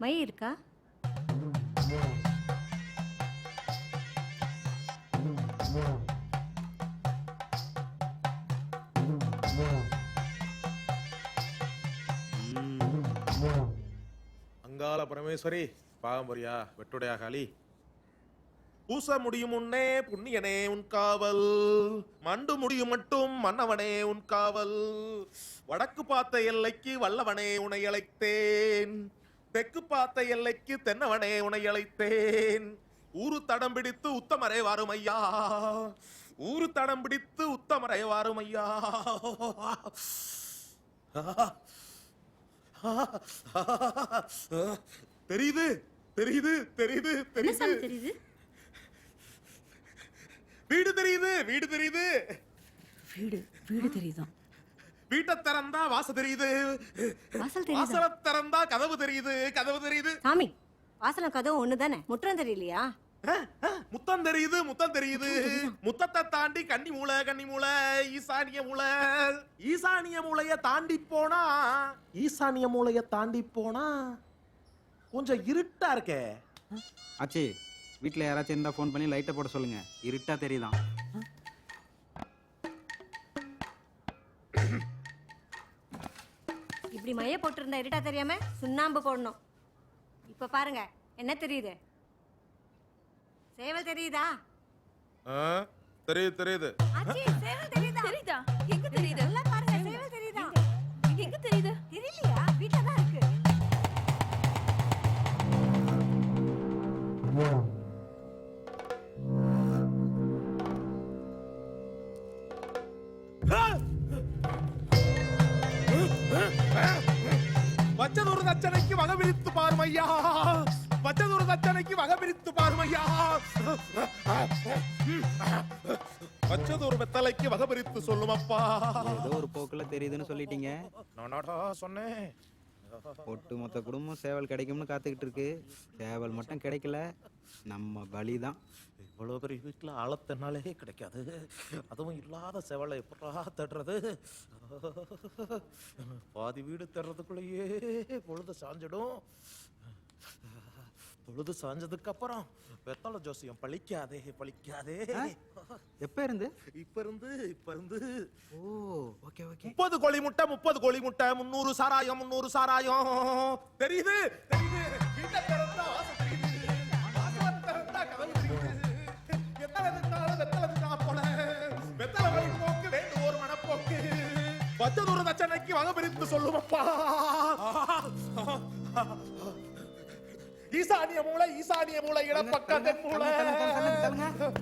மை இருக்கா? அங்காள பரமேஸ்வரி பாகம்பரியா வெட்டுடையா காளி. பூச முடியும் முன்னே புண்ணியனே உன் காவல், மண்டு முடியும் மட்டும் மன்னவனே உன் காவல். வடக்கு பார்த்த எல்லைக்கு வல்லவனே உனை அழைத்தேன், தெற்கு பார்த்த எல்லைக்கு தென்னவனே உனை அழைத்தேன். ஊரு தடம் பிடித்து உத்தமரே வாரும் ஐயா, ஊரு தடம் பிடித்து உத்தமரே வாரும் ஐயா. தெரியுது தெரியுது தெரியுது தெரியுது. வீடு தெரியுது வீடு தெரியுது. வீடு தெரியுதா? வீட்டை திறந்தா வாசல் தெரியுது, வாசல திறந்தா கதவு தெரியுது, கதவு தெரியுது. சாமி, வாசலும் கதவு ஒண்ணுதானே, முற்றம் தெரியலையா? முத்தம் தெரியுது முத்தம் தெரியுது. முத்தத்தை தாண்டி கன்னி மூளை ஈசானிய மூளை. ஈசானிய மூளைய தாண்டி போனா, ஈசானிய மூளைய தாண்டி போனா கொஞ்சம் இருட்டா இருக்கே. ஆச்சி, வீட்டில் யாராச்சும் இருந்தால் ஃபோன் பண்ணி லைட்டை போட சொல்லுங்க, இருட்டா தெரியுதான். இப்படி மைய போட்டிருந்தா இருட்டா தெரியாம சுண்ணாம்பு போடணும். இப்ப பாருங்க என்ன தெரியுது? சேவல் தெரியுதா? தெரியுது தெரியுது. சேவல் தெரியுதா? தெரியுதா? எங்க தெரியுது? எல்லாம் பாருங்க, சேவல் தெரியுதா? எங்க தெரியுது? தெரியலையா? வீட்ல தான் இருக்கு. வச்சதொரு தச்சனைக்கு வகை பிரித்து பாருமையா, வச்சதொரு தச்சனைக்கு வகை பிரித்து பாருமையா. வச்சதொரு வெத்தலைக்கு வகை பிரித்து சொல்லுமப்பா. ஏதோ ஒரு போக்குல தெரியுதுன்னு சொல்லிட்டீங்க. நானாடா சொன்னேன். ஒட்டு மொத்த குடும்பம் சேவல் கிடைக்கும்னு காத்துக்கிட்டு இருக்கு. சேவல் மட்டும் கிடைக்கல, நம்ம பலிதான். இவ்வளோ பெரிய வீட்டில் ஆழத்தினாலே கிடைக்காது, அதுவும் இல்லாத செவலை எப்படா தட்டுறது? பாதி வீடு தர்றதுக்குள்ளேயே பொழுது சாஞ்சிடும். பொழுது சாஞ்சதுக்கு அப்புறம் வெத்தலை ஜோசியம் பழிக்காதே பழிக்காதே. எப்ப இருந்து? இப்ப இருந்து. ஓ, ஓகே ஓகே. 30 கோழி முட்டை 300 சாராயம் 300 சாராயம். தெரியுது தெரியுது. வீட்டை திறந்தா வாசல் தெரியுது, வாசல் திறந்தா கதவு தெரியுது. எத்தனை தின்னாலும் வெத்தலை தின்னா போல, வெத்தலை வழி போக்கு வேண்டும் ஒரு மனப்போக்கு. வச்சதொரு தச்சனைக்கு வகை பிரித்து சொல்லுமப்பா. ஈசானிய மூளை இடப்பக்கம் தென் மூளை.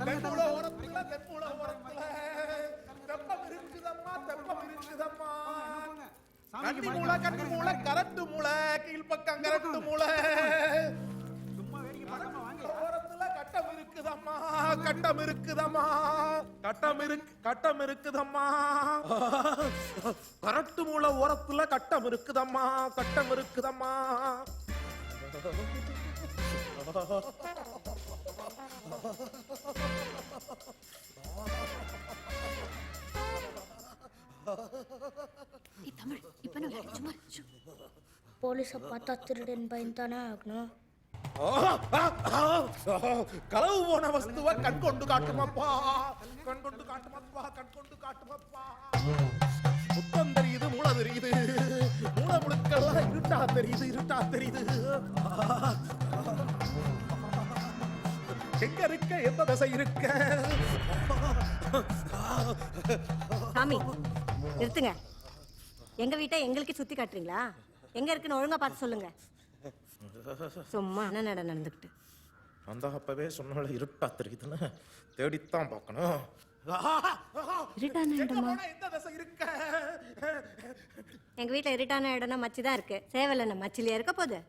தென் மூளை ஓரத்துல தெப்பம் இருக்குதம்மா, தெப்பம் இருக்குதம்மா. கன்னி மூளை கரட்டு மூளை, கீழ்பக்கம் கரட்டு மூளை. ஓரத்துல கட்டம் இருக்குதம்மா, கட்டம் இருக்குதம்மா, கட்டம் இருக்குதம்மா. கரட்டு மூளை ஓரத்துல கட்டம் இருக்குதம்மா, கட்டம் இருக்குதம்மா. போலீஸை பார்த்தா திருடன் பயன்தானே ஆகணும். களவு போன வஸ்துவ கண் கொண்டு காட்டுமப்பா, கண் கொண்டு காட்டுமப்பா கண் கொண்டு காட்டுமப்பா முத்தம் தெரியுது மூளை தெரியுது மூளை முழுக்கெல்லாம் இருட்டா தெரியுது இருட்டா தெரியுது எங்க இருக்க எந்த திசை இருக்க சாமி நிறுத்துங்க. எங்க வீட்டை எங்களுக்கு சுத்தி காட்டுறீங்களா? எங்க இருக்குன்னு ஒழுங்கா பார்த்து சொல்லுங்க. சும்மா என்ன நடந்துக்கிட்டு அந்த அப்பவே சொன்னால இருட்டா தெரியுதுன்னு தேடித்தான் பார்க்கணும். இருட்டான இடமா? எந்த திசை இருக்க எங்க வீட்டுல இருட்டான இடம்னா மச்சி தான் இருக்கு. சேவல் என்ன மச்சிலியா இருக்க போகுது?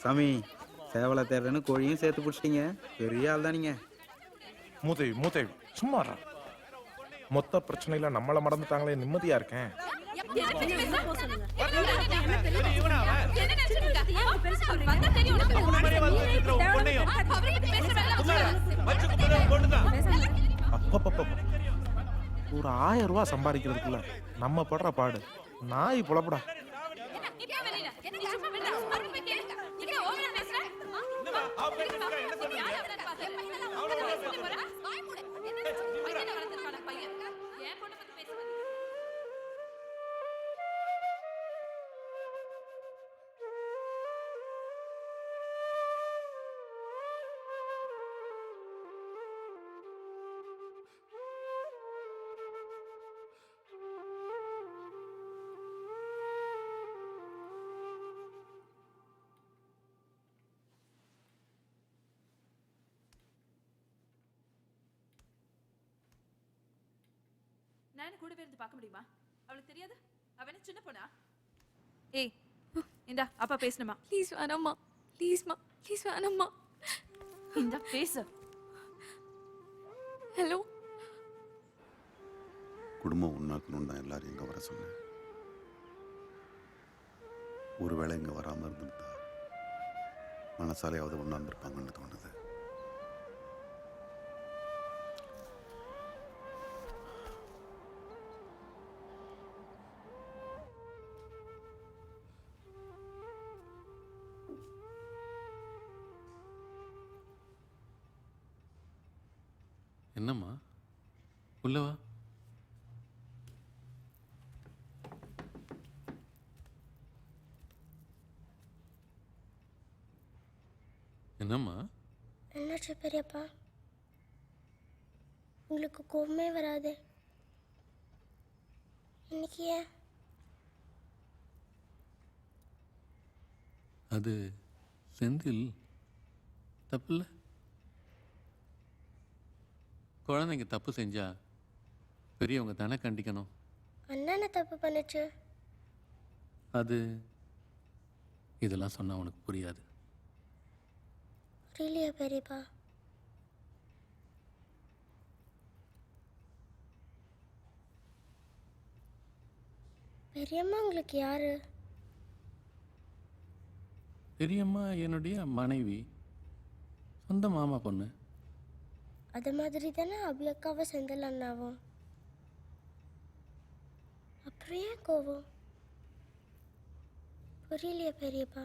சாமி சேவலை தேடுறேன்னு கோழியும் சேர்த்து பிடிச்சிட்டீங்க. பெரிய ஆள் தான் நீங்க. மூதேவி மூதேவி சும்மா மொத்த பிரச்சனையில நம்மள மறந்துட்டாங்களே நிம்மதியா இருக்கேன். ஒரு 1000 ரூபாய் சம்பாதிக்கிறதுக்குள்ள நம்ம படுற பாடு நாய் புலப்படா. நான் கூடவே இருந்து பார்க்க முடியுமா? அவளுக்கு தெரியாது? அவ என்ன சின்ன பொண்ணா? ஏய் இந்தா அப்பா பேசணுமா? ப்ளீஸ் வேணாம்மா, ப்ளீஸ்மா, ப்ளீஸ் வேணாம்மா. இந்தா பேசு. ஹலோ. குடும்பம் ஒன்றாக்கணும்னு தான் எல்லாரும் இங்கே வர சொன்னேன். ஒருவேளை இங்கே வராமல் இருந்திருந்தா மனசாலையாவது ஒன்றா இருந்திருப்பாங்கன்னு தோணுது. என்னம்மா உள்ளவா? என்னம்மா? என்னாச்சு பெரியப்பா? உங்களுக்கு கோவமே வராது இன்னைக்கு ஏன்? அது செந்தில் தப்பில்ல. குழந்தைங்க தப்பு செஞ்சா பெரியவங்க தானே கண்டிக்கணும். அண்ணா தப்பு பண்ணுச்சு. அது இதெல்லாம் சொன்னா உனக்கு புரியாது. புரியலையா பெரியப்பா? பெரியம்மா உங்களுக்கு யாரு? பெரியம்மா என்னுடைய மனைவி, சொந்த மாமா பொண்ணு. அது மாதிரி தானே அவ்வளோக்காவ செந்தில் அண்ணாவும். அப்புறம் ஏன் கோவம்? புரியலையே பெரியப்பா.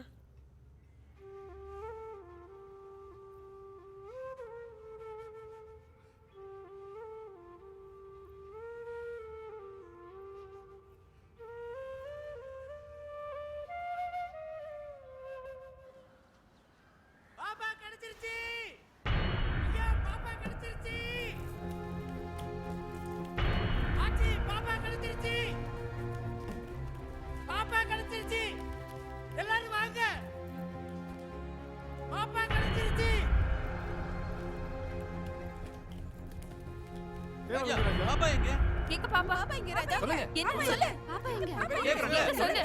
பாப்பா கிடைச்சிருச்சு. ஐயா பாப்பா கிடைச்சிருச்சு. ஆச்சி பாப்பா கிடைச்சிருச்சு. பாப்பா கிடைச்சிருச்சு. எல்லாரும் வாங்க. பாப்பா கிடைச்சிருச்சு. பாப்பா எங்க? எங்க பாப்பா? பாப்பா எங்க ராஜா? சொல்லுங்க. என்ன சொல்லு? பாப்பா எங்க? கேக்குறேன்ல. சொல்லு.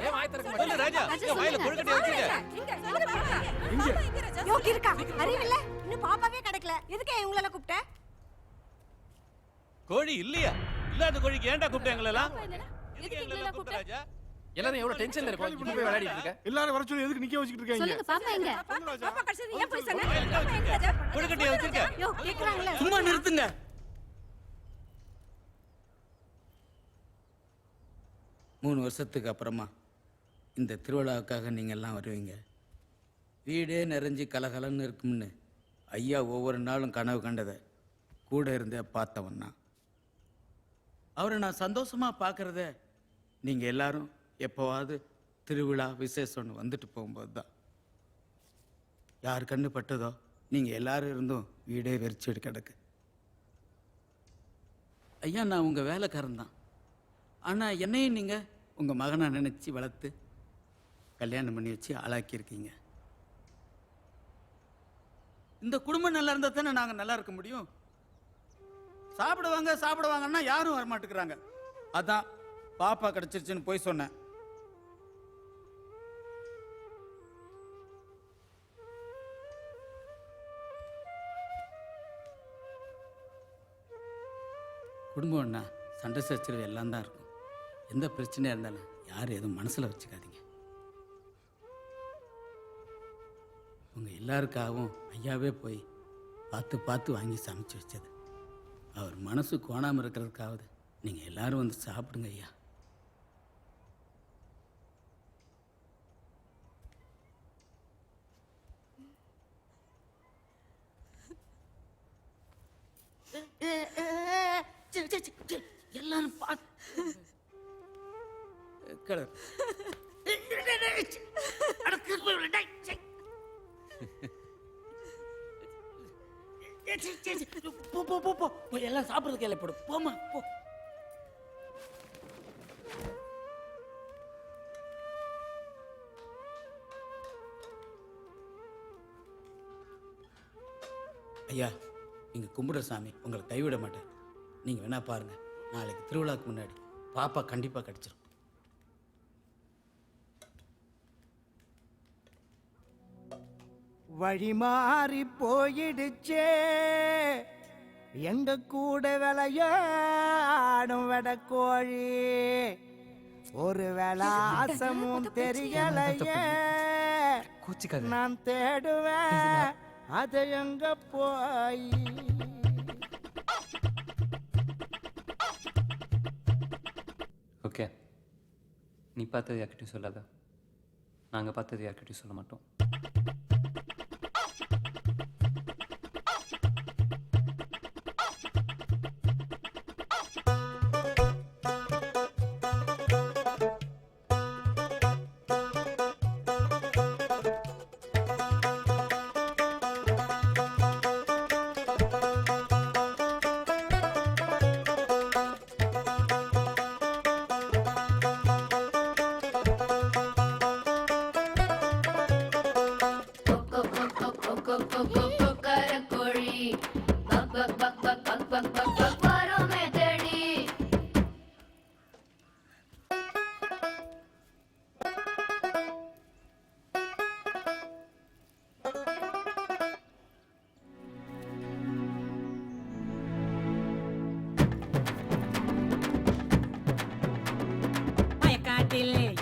ஏன் வாய் திறக்க மாட்டே? சொல்லு ராஜா. இங்க வாயில கொழுக்கட்டை வச்சிருக்க. எங்க? சொல்லு பாப்பா. இங்க. பாப்பா எங்க ராஜா? யோ இருக்கா அறிவில்ல இன்னும் பாப்பாவே கிடைக்கல எதுக்கு இவங்கள கூப்பிட்ட? கோழி இல்லையா? இல்லாத கோழிக்கு ஏன்டா கூப்பிட்ட எங்களை எல்லாம்? எதுக்கு எங்களெல்லாம் கூப்பிட்ட? ராஜா எல்லாரும் எவ்வளவு டென்ஷன்ல இருக்கோம். இங்க போய் விளையாடிட்டு இருக்க. எல்லாரும் வர சொல்லி எதுக்கு நிக்க வச்சிட்டு இருக்கீங்க? சொல்லுங்க பாப்பா எங்க? பாப்பா கிடைச்சது ஏன் போய் சொன்ன? பாப்பா எங்க ராஜா? கொழுக்கட்டையை வச்சிருக்க. யோ கேக்குறாங்கல. சும்மா நிறுத்துங்க. 3 வருஷத்துக்கு அப்புறமா இந்த திருவிழாவுக்காக நீங்கள் எல்லாம் வருவீங்க. வீடே நிறைஞ்சு கலகலன்னு இருக்கும்னு ஐயா ஒவ்வொரு நாளும் கனவு கண்டதை கூட இருந்தே பார்த்தவன்னா அவரை நான் சந்தோஷமாக பார்க்குறத நீங்கள் எல்லாரும் எப்போவாவது திருவிழா விசேஷம்னு வந்துட்டு போகும்போது தான். யார் கண்ணு பட்டதோ நீங்கள் எல்லாரும் இருந்தும் வீடே வெறிச்சுட்டு கிடக்கு. ஐயா நான் உங்கள் வேலைக்காரன் தான். ஆனால் என்னையும் நீங்கள் உங்கள் மகனை நினச்சி வளர்த்து கல்யாணம் பண்ணி வச்சு ஆளாக்கியிருக்கீங்க. இந்த குடும்பம் நல்லா இருந்தால் தானே நாங்கள் நல்லா இருக்க முடியும். சாப்பிடுவாங்கன்னா யாரும் வரமாட்டேங்கிறாங்க. அதான் பாப்பா கிடச்சிருச்சுன்னு போய் சொன்னேன். குடும்பம்னா சண்டை சச்சரவு எல்லாம் தான் இருக்கும். எந்த பிரச்சனையாக இருந்தாலும் யாரும் எதுவும் மனசில் வச்சுக்காதீங்க. உங்கள் எல்லாருக்காகவும் ஐயாவே போய் பார்த்து வாங்கி சமைச்சு வச்சது. அவர் மனசு கோணாமல் இருக்கிறதுக்காவது நீங்கள் எல்லாரும் வந்து சாப்பிடுங்க ஐயா. எல்லாரும் எல்லாம் சாப்பிட்றதுக்கு எல்லாம் போடு. போமா போ. ஐயா நீங்க கும்பிடுற சாமி உங்களை கைவிட மாட்டேன். நீங்க வேணா பாருங்க, நாளைக்கு திருவிழாக்கு முன்னாடி பாப்பா கண்டிப்பா கிடைச்சிரும். வழி மாறி போயிடுச்சே எங்க கூட விளையாடும் வெடக்கோழி. ஒரு வேளை ஆசமும் தெரியலையே நான் தேடுவேன் அதை எங்க போய். ஓகே, நீ பார்த்தது யார்கிட்டையும் சொல்லாத. நாங்கள் பார்த்தது யார்கிட்டையும் சொல்ல மாட்டோம்.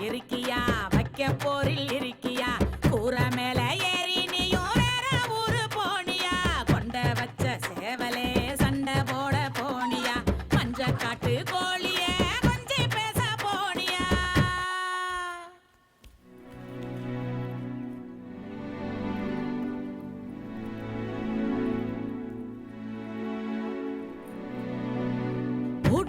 இருக்கியா வைக்க போரில் இருக்கியா கூற மேல ஏறி நீயும் வேற ஊரு போனியா கொண்ட வச்ச சேவலே சண்டை போட போனியா மஞ்ச காட்டு கோழியே கொஞ்சி பேச போனியா.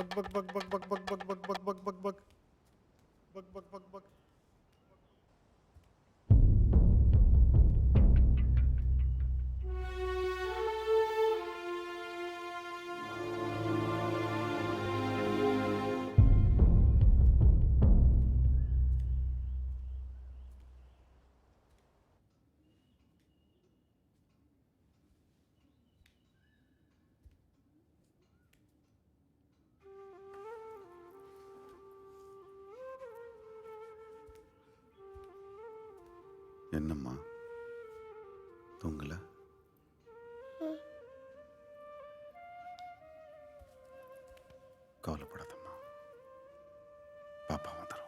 பக் பக் பக் பக் பக் பக் பக் பக் பக் பக் பக் பக் பக் பக் பக் பக். என்னம்மா தூங்கல? கவலைப்படாதம்மா, பாப்பா வந்துடும்.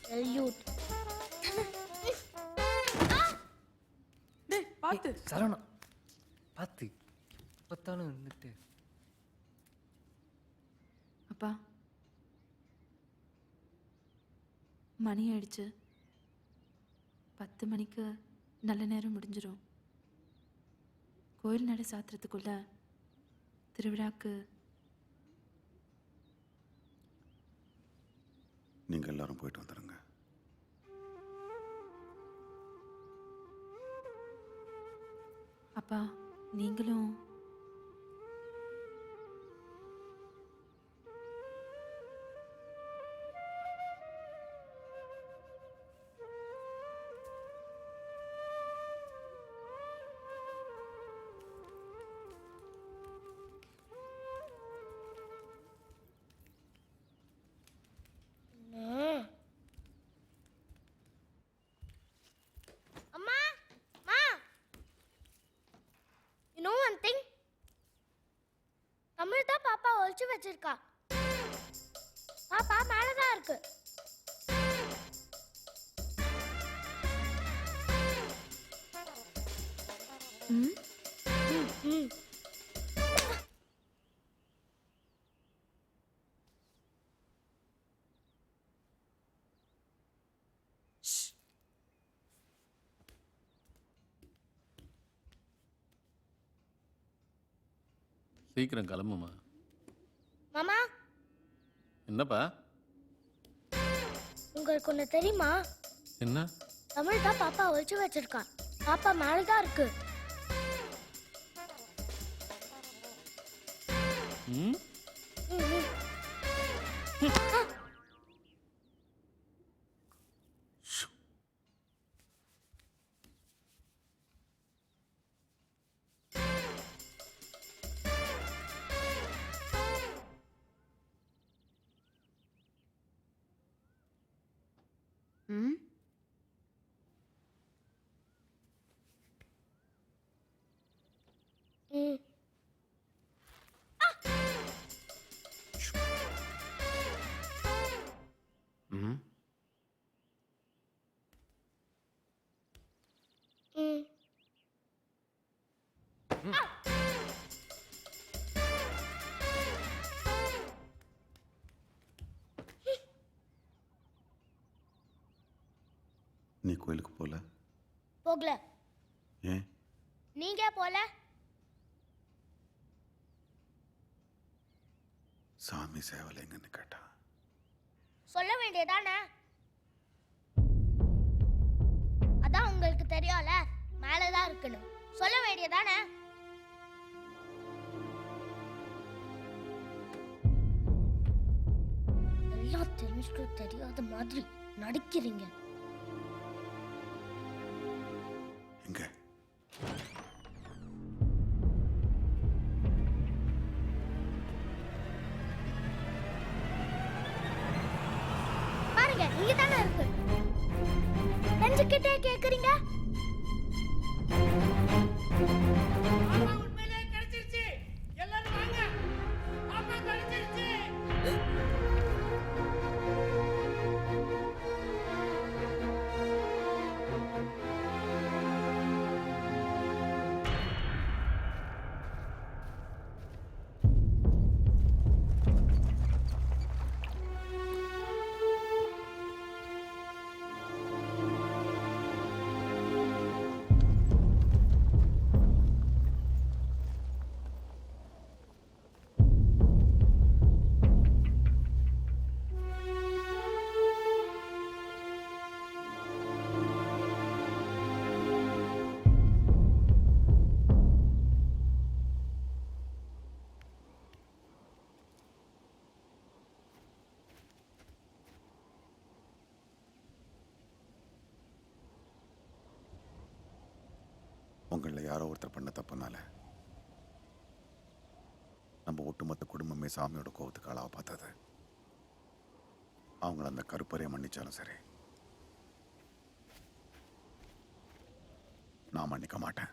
Salute. பாத்து சரவணா, பாத்து பத்தாலும் இருந்துட்டு. அப்பா மணி ஆயிடுச்சு. 10 மணிக்கு நல்ல நேரம் முடிஞ்சிடும். கோயில் நடை சாத்துறதுக்குள்ள திருவிழாக்கு நீங்க எல்லாரும் போயிட்டு வந்துடுங்க. அப்பா நீங்களும் அம்மா மா, you know one thing? Tamil தான் பாப்பா ஒளிச்சு வச்சிருக்கா. பாப்பா மேலதான் இருக்கு. ம் ம். சீக்கிரம் கிளம்புமா. மாமா, என்னப்பா? உங்களுக்கு ஒண்ணு தெரியுமா? என்ன? தமிழ் தான் பாப்பா ஒளிச்சு வச்சிருக்கா. பாப்பா மேலதான் இருக்கு. ம் ம், ம். ம் ம். ம் ம். நீ கோயிலுக்கு போல? போகல. ஏன்? நீங்க போல? சாமி சேவல் எங்கன்னு கேட்டா சொல்ல வேண்டியதானே? அதான் உங்களுக்கு தெரியும்ல, மேலதான் இருக்குன்னு. சொல்ல வேண்டியதானே? எல்லாம் தெரிஞ்சுட்டு தெரியாத மாதிரி நடிக்கிறீங்க. எங்க? இங்க தானே இருக்கு. நெஞ்சுக்கிட்டே கேக்குறீங்க. உங்களில் யாரோ ஒருத்தர் பண்ண தப்புனால நம்ம ஒட்டுமொத்த குடும்பமே சாமியோட கோவத்துக்கு ஆளாக பார்த்தது. அவங்கள அந்த கருப்பறையை மன்னிச்சாலும் சரி, நான் மன்னிக்க மாட்டேன்.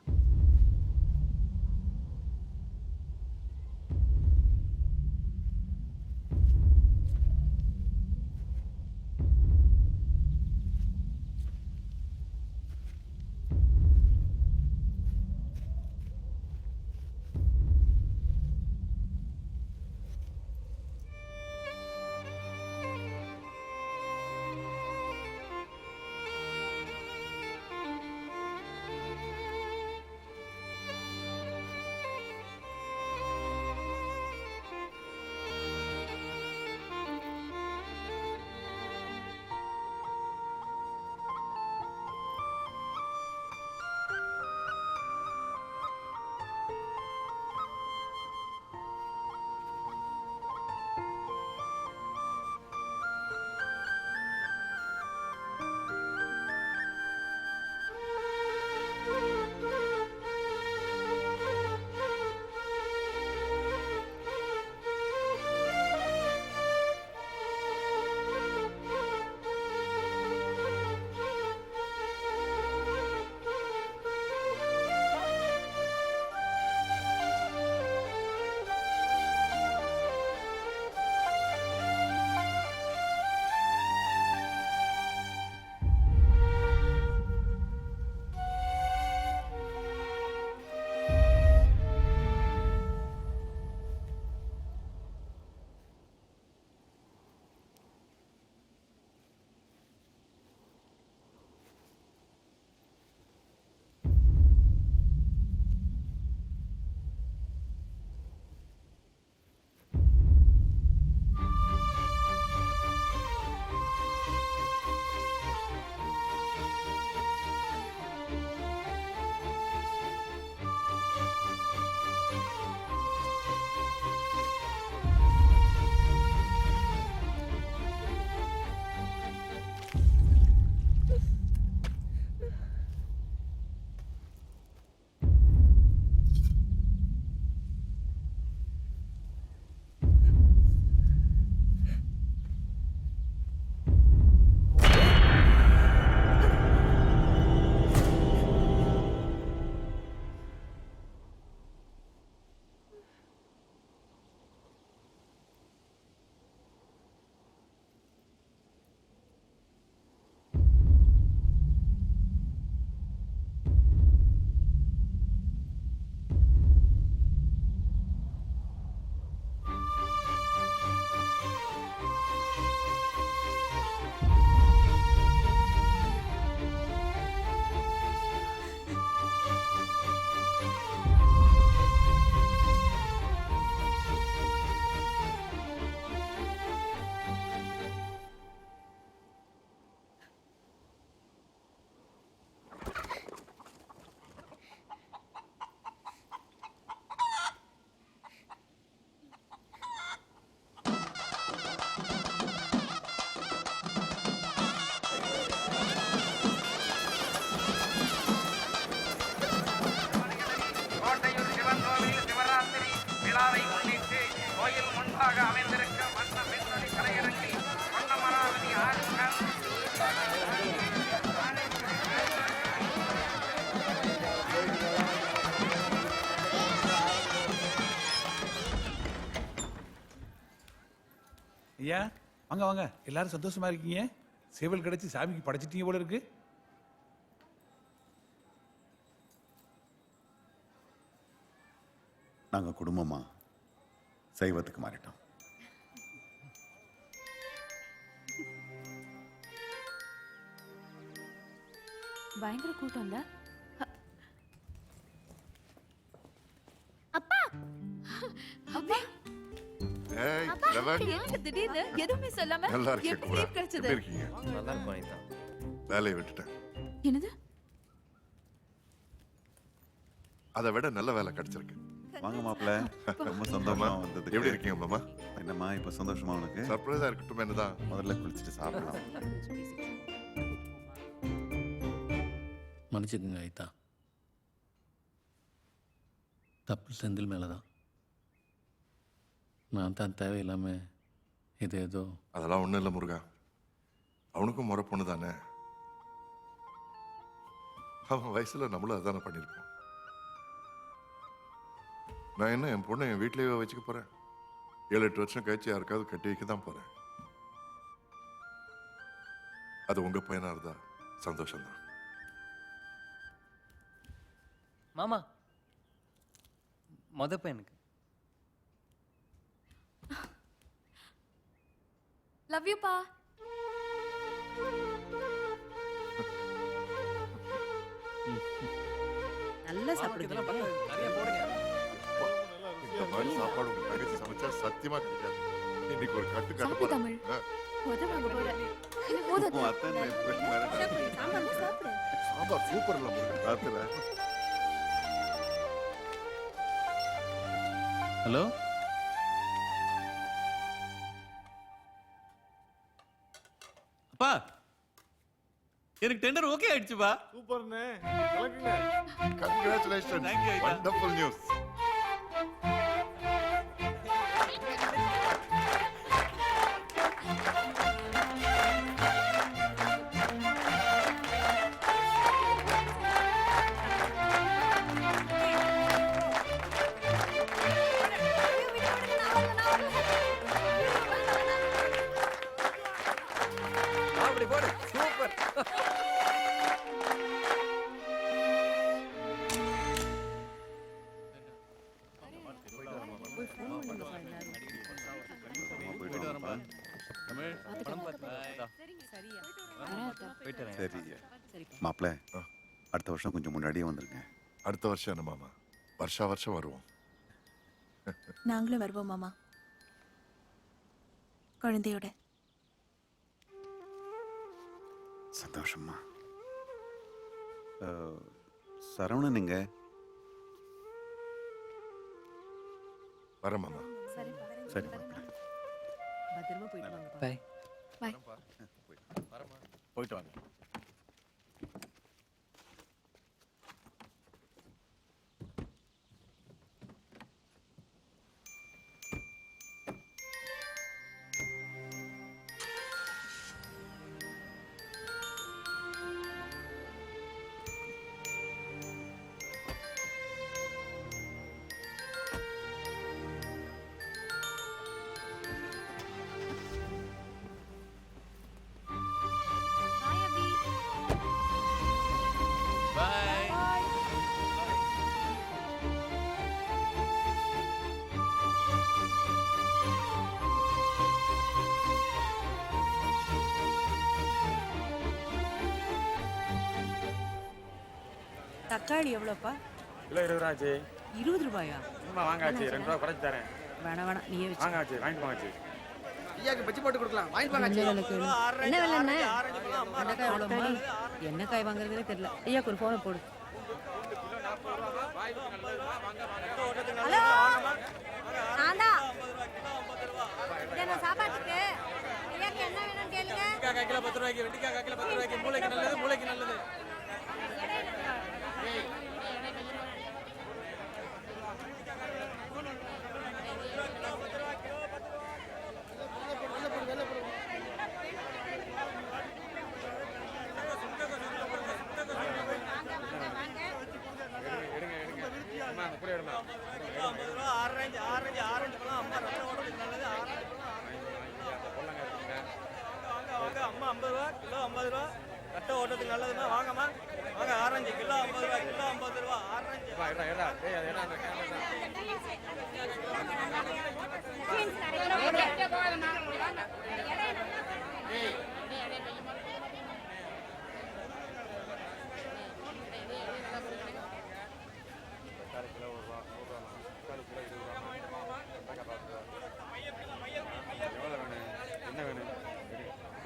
அமைந்திருக்க வண்ண மின்னொலி கலையரங்கில் வண்ணமராவதி ஆடுங்கள் ஐயா வாங்க வாங்க, எல்லாரும் சந்தோஷமா இருக்கீங்க. சேவல் கிடைச்சி சாமிக்கு படைச்சிட்டீங்க போல இருக்கு. நாங்க குடும்பமா சைவத்துக்கு மாறிட்டோம். பயங்கர கூட்டம் இல்ல? அப்பா அப்பா ஏய் அப்பா, லவன், எனக்கு திடீர்னு எதுவுமே சொல்லாம நல்லா இருக்கே எப்படி கூட. leave கிடைச்சது? எப்படி இருக்கீங்க? நல்லா இருக்கும் அனிதா. வேலையை விட்டுட்டேன். என்னது? அதை விட நல்ல வேலை கிடைச்சிருக்கு. வாங்க மாப்பிள்ள, ரொம்ப சந்தோஷமா வந்தது. எப்படி இருக்கீங்க மாமா? என்னம்மா இப்ப சந்தோஷமா உனக்கு? சர்ப்ரைஸா இருக்கட்டும். என்னதான் முதல்ல குளிச்சுட்டு சாப்பிடலாம். மன்னிச்சுக்குங்க ஐதா, தப்பு செந்தில் மேலே தான். நான் தான் தேவையில்லாமல் இது ஏதோ. அதெல்லாம் ஒன்றும் இல்லை முருகா, அவனுக்கும் முறை பொண்ணு தானே. அவன் வயசுல நம்மளும் அதானே பண்ணியிருப்போம். நான் என்ன என் பொண்ணை என் வீட்டிலேயே வச்சுக்க போறேன்? 7-8 வருஷம் கழிச்சு யாருக்காவது கட்டி வைக்க தான் போறேன். அது உங்க பையனா இருந்தா சந்தோஷம்தான். மாமா மொத பையனுக்கு. லவ் யூ பா. நல்லா சாப்பிடுங்க. நிறைய போடுங்க. இந்த மாதிரி சாப்பாடு உங்க தங்கச்சி சமைச்சா சத்தியமா கிடைக்காது. இன்னைக்கு ஒரு கட்டு கட்ட சாப்பிடு போறேன். தமிழ். உதவாங்க போற. உன் அத்தை என்ன இப்படி மிரட்டுறாங்க? சாம்பார் சாப்பிடு. சாம்பார் சூப்பர் இல்ல முருகா, ராத்திர. ஹலோ, அப்பா எனக்கு டெண்டர் ஓகே ஆயிடுச்சுப்பா. சூப்பர்ண்ணே, கலக்குங்க. Congratulations. Thank you, Aida. Wonderful news. அப்படி போடு, சூப்பர். போயிட்டு வரேன்ப்பா. தமிழ் பணம் பார்த்து. சரி மாப்பிள்ள, அடுத்த வருஷம் கொஞ்சம் முன்னாடியே வந்துருங்க. அடுத்த வருஷம் என்ன மாமா, வருஷா வருஷம் வருவோம். நாங்களும் வருவோம் மாமா, குழந்தையோட. சந்தோஷமா. சரவணன் எங்க? வர மாமா. சரி மாப்பிள்ள. பத்திரமா போயிட்டு வாங்க. பை. பை. போயிட்டு வாங்க. Bye. தக்காளி எவ்வளோப்பா? கிலோ 20 ரூபா ஆச்சு. 20 ரூபாயா? வாங்க ஆச்சு, 2 ரூபா குறைச்சு தரேன். வேணாம் வேணாம், நீயே வச்சு. வாங்க ஆச்சு, வாங்கிட்டு போங்க ஆச்சு. ஐயாக்கு பச்சி போட்டு கொடுக்கலாம். வாங்கிட்டு வாங்க. என்ன விலை கேளு? என்ன விலைண்ணே? வெண்டைக்காய் எவ்வளோம்மா? என்ன காய் வாங்குறதுனே தெரியல. ஐயாக்கு ஒரு ஃபோனை போடு. ஹலோ, நான் தான். என்ன சாப்பாட்டுக்கு ஐயாக்கு என்ன வேணும்னு கேளுங்க. வெண்டிக்காய் கிலோ 10 ரூபாய்க்கு, வெண்டிக்காய் கிலோ 10 ரூபாய்க்கு. மூளைக்கு நல்லது, மூளைக்கு நல்லது. வாங்க அம்மா 50 ரூபா கிலோ 50 ரூபா கட்ட ஓட்டத்துக்கு நல்லதுமா வாங்கம்மா வாங்க ஆரஞ்சு கிலோ 50 ரூபா கிலோ 50 ரூபா ஆரஞ்சு என்ன வேணும்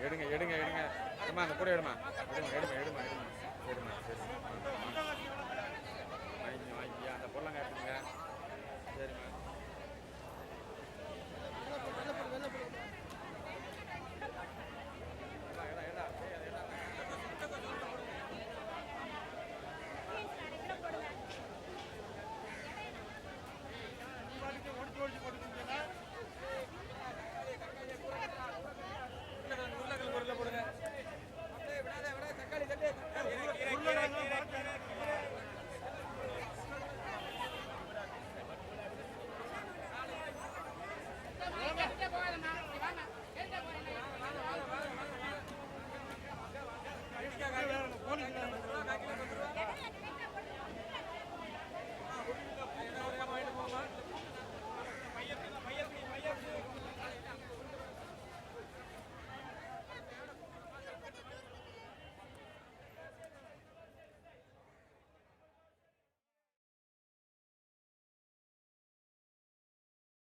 எடுங்க எடுங்க எடுங்க எடுமா அந்த கூட எடுமா எடுமா எடுமா எடுமா எடுமா சரி வாங்கிக்கியா அந்த பொருளாங்க எடுத்துங்க சரிம்மா ஓடிச்சு